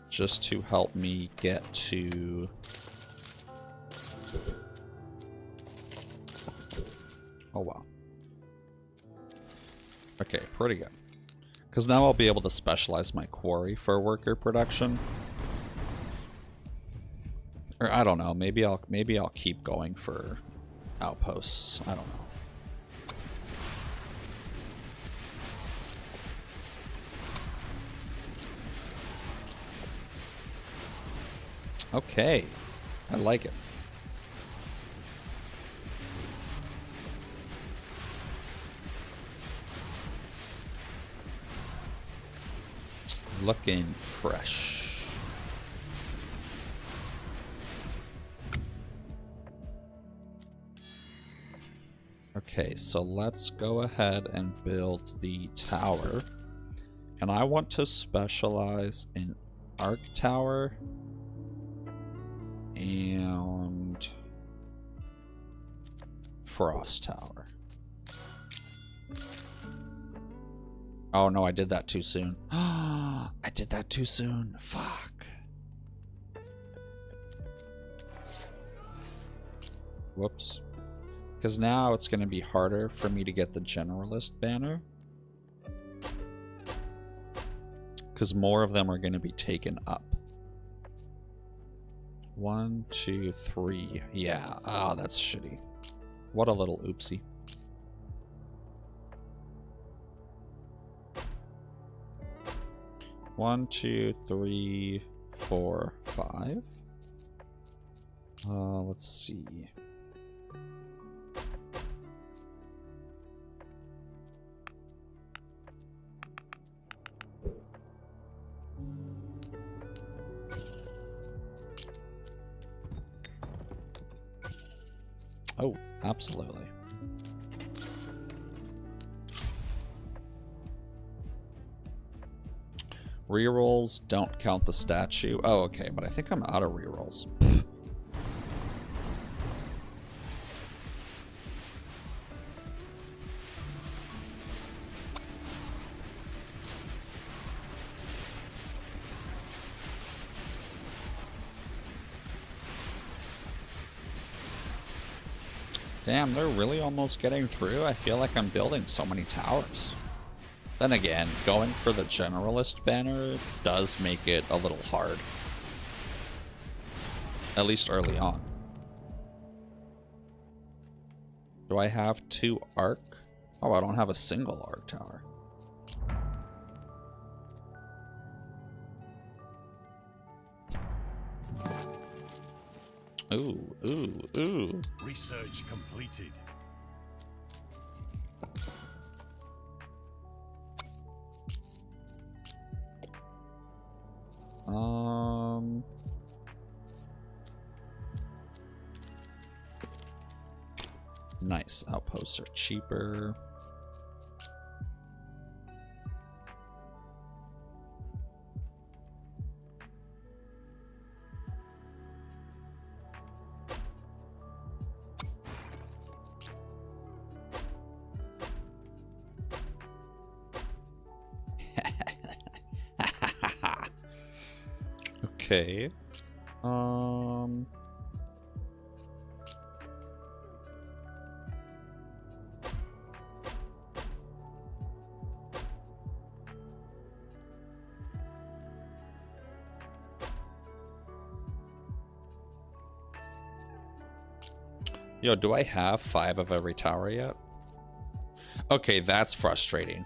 just to help me get to oh wow. Okay, pretty good. Because now I'll be able to specialize my quarry for worker production. Or I don't know, maybe I'll keep going for outposts. I don't know. Okay, I like it. Looking fresh. Okay, so let's go ahead and build the tower. And I want to specialize in Arc Tower and Frost Tower. Oh no, I did that too soon. I did that too soon. Fuck. Whoops. Because now it's going to be harder for me to get the Generalist banner. Because more of them are going to be taken up. 1, 2, 3. Yeah. Ah, that's shitty. What a little oopsie. One, 2, 3, 4, 5. Let's see. Oh, absolutely. Rerolls don't count the statue. Oh, okay, but I think I'm out of rerolls. Damn, they're really almost getting through. I feel like I'm building so many towers. Then again, going for the Generalist banner does make it a little hard. At least early on. Do I have 2 arc? Oh, I don't have a single arc tower. Ooh, ooh, ooh. Research completed. Nice. Outposts are cheaper. Okay. Yo, do I have 5 of every tower yet? Okay, that's frustrating.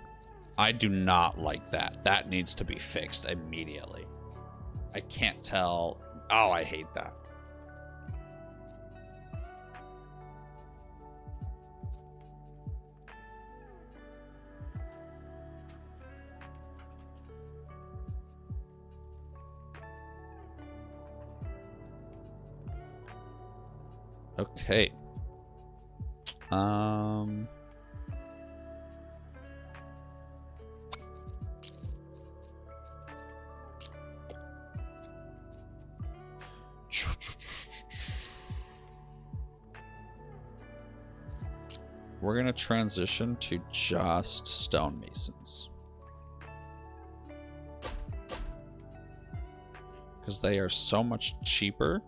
I do not like that. That needs to be fixed immediately. I can't tell. Oh, I hate that. Okay. We're going to transition to just stonemasons. Because they are so much cheaper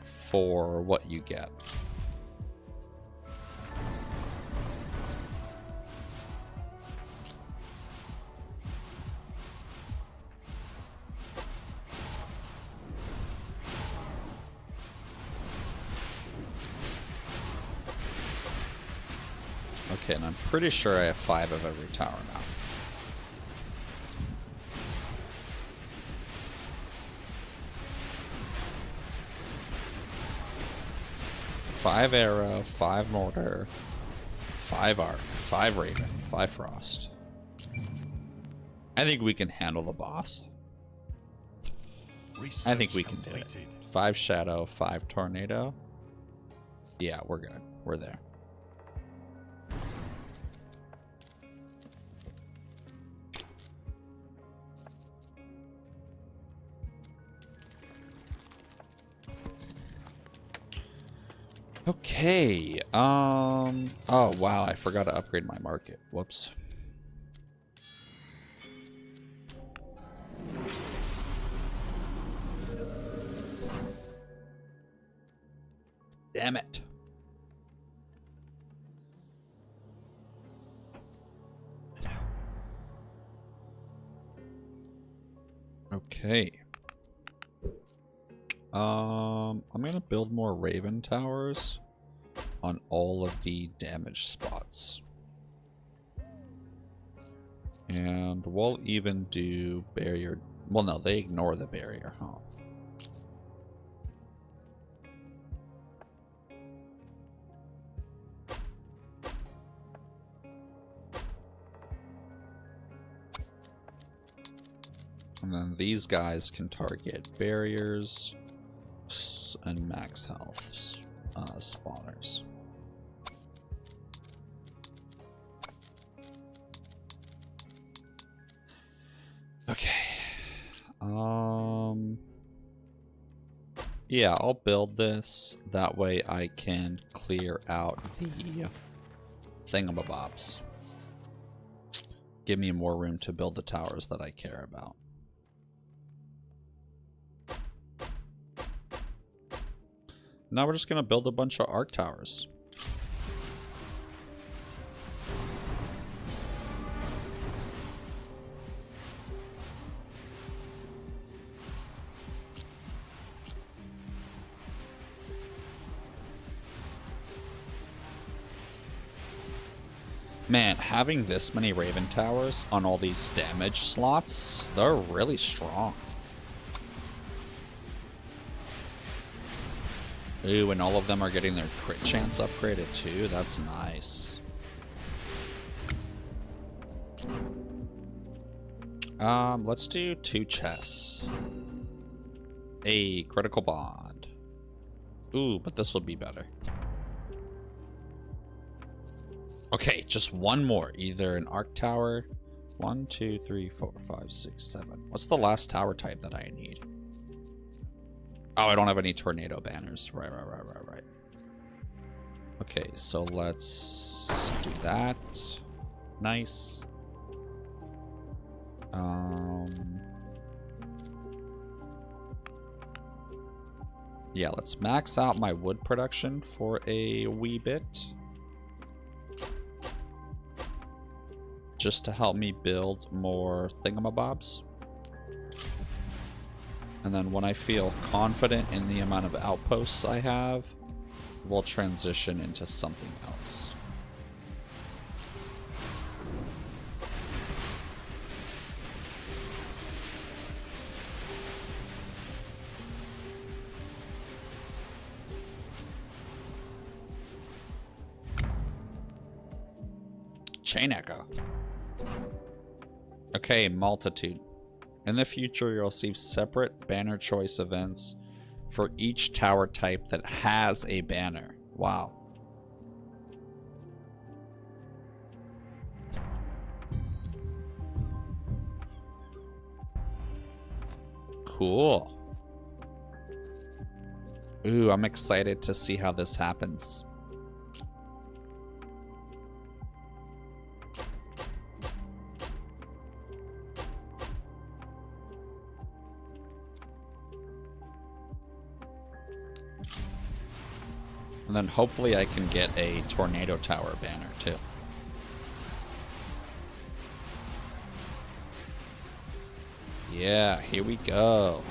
for what you get. Okay, and I'm pretty sure I have 5 of every tower now. Five arrow, 5 mortar, 5 arc, 5 raven, 5 frost. I think we can handle the boss. I think we can do it. 5 shadow, 5 tornado. Yeah, we're good. We're there. Okay, oh wow, I forgot to upgrade my market. Whoops. Damn it. Okay. I'm gonna build more Raven towers on all of the damage spots. And we'll even do barrier. Well, no, they ignore the barrier, huh? And then these guys can target barriers and max health spawners. Okay. Yeah, I'll build this. That way I can clear out the thingamabobs. Give me more room to build the towers that I care about. Now we're just going to build a bunch of arc towers. Man, having this many Raven towers on all these damage slots, they're really strong. Ooh, and all of them are getting their crit chance upgraded too. That's nice. Let's do 2 chests. A critical bond. Ooh, but this will be better. Okay, just one more. Either an arc tower. 1, 2, 3, 4, 5, 6, 7. What's the last tower type that I need? Oh, I don't have any tornado banners. Right. Okay, so let's do that. Nice. Yeah, let's max out my wood production for a wee bit. Just to help me build more thingamabobs. And then when I feel confident in the amount of outposts I have, we'll transition into something else. Chain Echo. Okay, Multitude. In the future, you'll receive separate banner choice events for each tower type that has a banner. Wow. Cool. Ooh, I'm excited to see how this happens. And then hopefully I can get a Tornado Tower banner too. Yeah, here we go.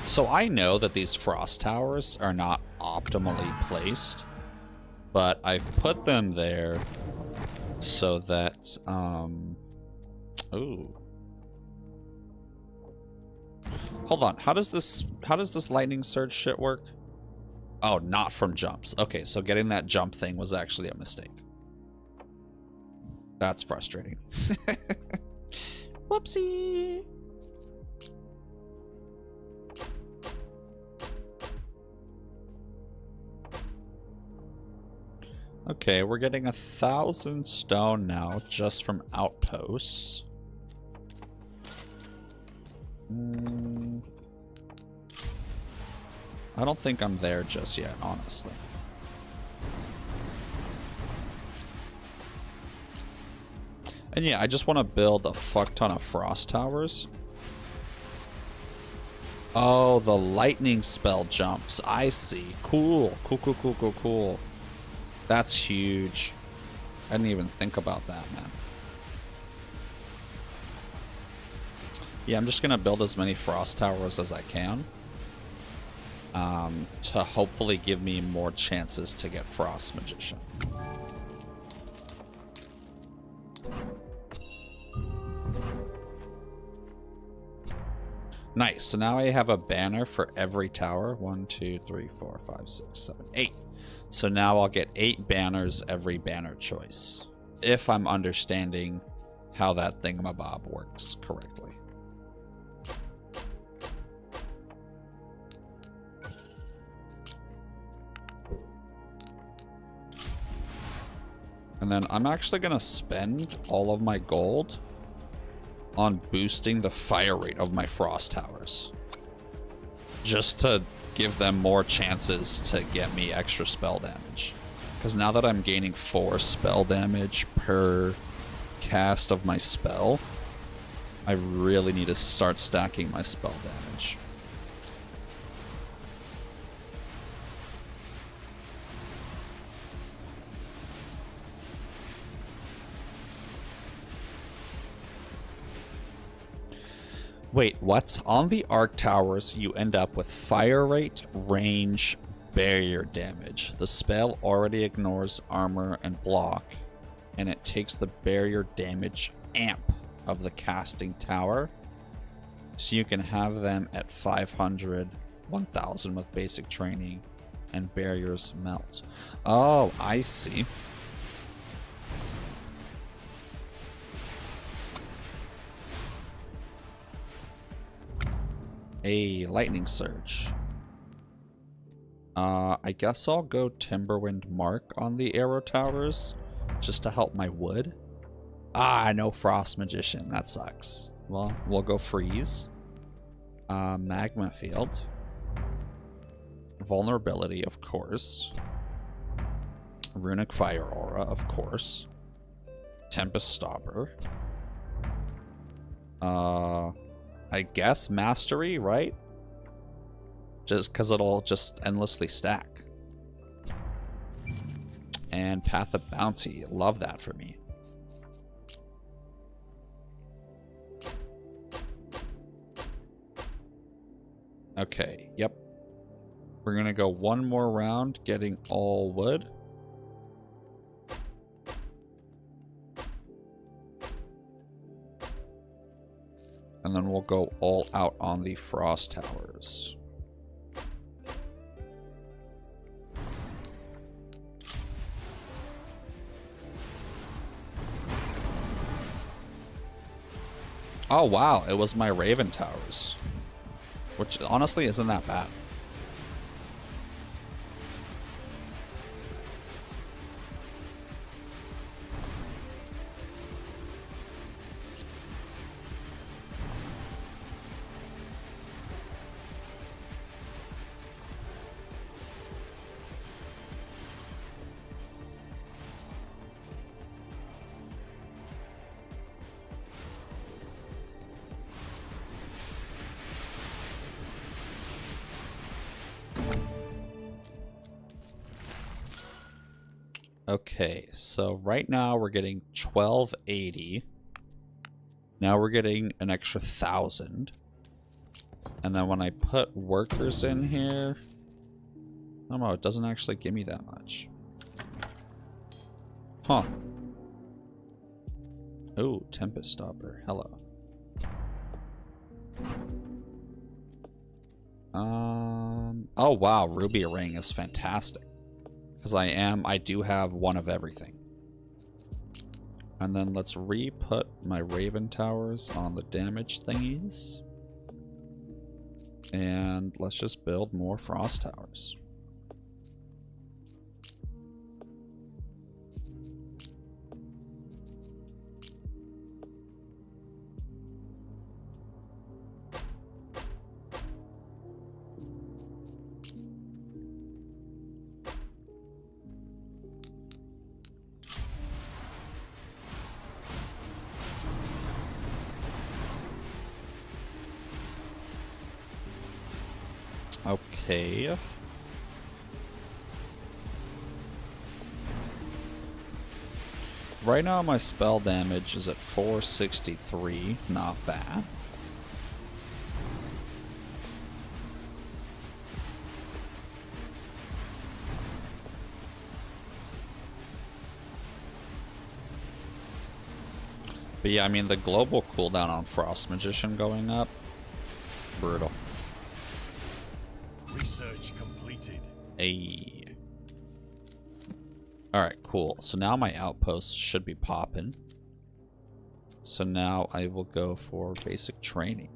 So I know that these frost towers are not optimally placed, but I've put them there so that, ooh. Hold on, how does this lightning surge shit work? Oh, not from jumps. Okay, so getting that jump thing was actually a mistake. That's frustrating. Whoopsie. Okay, we're getting 1,000 stone now just from outposts. I don't think I'm there just yet, honestly. And yeah, I just want to build a fuck ton of frost towers. Oh, the lightning spell jumps. I see. Cool. Cool, cool, cool, cool, cool. That's huge. I didn't even think about that, man. Yeah, I'm just going to build as many frost towers as I can. To hopefully give me more chances to get Frost Magician. Nice. So now I have a banner for every tower. 1, 2, 3, 4, 5, 6, 7, 8. So now I'll get 8 banners every banner choice, if I'm understanding how that thingamabob works correctly. And then I'm actually going to spend all of my gold on boosting the fire rate of my frost towers, just to give them more chances to get me extra spell damage. Because now that I'm gaining 4 spell damage per cast of my spell, I really need to start stacking my spell damage. Wait, what? On the arc towers, you end up with fire rate, range, barrier damage. The spell already ignores armor and block, and it takes the barrier damage amp of the casting tower. So you can have them at 500, 1000 with basic training, and barriers melt. Oh, I see. A lightning surge. I guess I'll go Timberwind Mark on the arrow towers just to help my wood. Ah, no Frost Magician. That sucks. Well, we'll go Freeze. Magma Field. Vulnerability, of course. Runic Fire Aura, of course. Tempest Stopper. I guess Mastery, right? Just because it'll just endlessly stack. And Path of Bounty. Love that for me. Okay, yep. We're going to go one more round getting all wood. And then we'll go all out on the Frost Towers. Oh wow, it was my Raven Towers. Which honestly isn't that bad. Okay, so right now we're getting 1280. Now we're getting an extra 1,000. And then when I put workers in here, I don't know, it doesn't actually give me that much. Huh. Oh, Tempest Stopper. Hello. Oh wow, Ruby Ring is fantastic. Because I do have one of everything. And then let's re-put my Raven Towers on the damage thingies. And let's just build more Frost Towers. Okay. Right now my spell damage is at 463. Not bad. But yeah, I mean the global cooldown on Frost Magician going up. Brutal. Research completed. Ayy. Alright, cool. So now my outposts should be popping. So now I will go for basic training.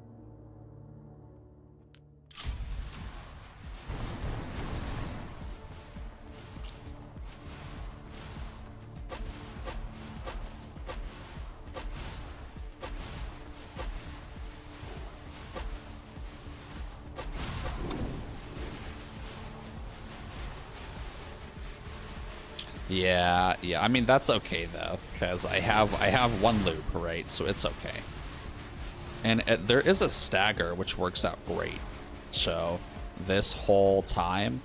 Yeah, I mean that's okay though, because I have one loop, right? So it's okay. And there is a stagger which works out great. So this whole time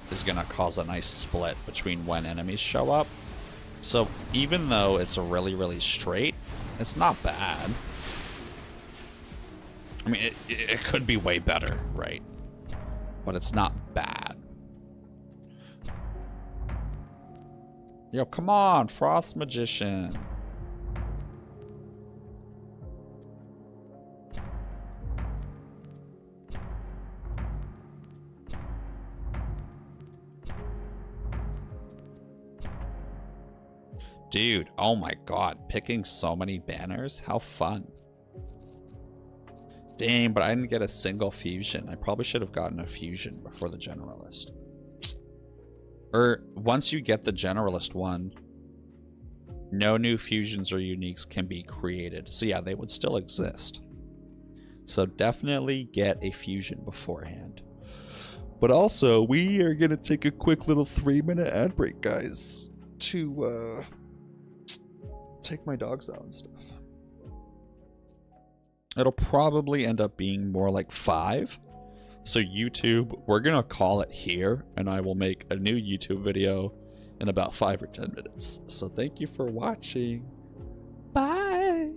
is gonna cause a nice split between when enemies show up. So even though it's really straight, it's not bad. I mean it could be way better, right? But it's not bad. Yo, come on, Frost Magician. Dude, oh my god, picking so many banners? How fun. Dang, but I didn't get a single fusion. I probably should have gotten a fusion before the Generalist. Or once you get the Generalist one, no new fusions or uniques can be created. So yeah, they would still exist. So definitely get a fusion beforehand. But also, we are going to take a quick little 3-minute ad break, guys, to take my dogs out and stuff. It'll probably end up being more like 5. So YouTube, we're gonna call it here, and I will make a new YouTube video in about 5 or 10 minutes. So thank you for watching. Bye.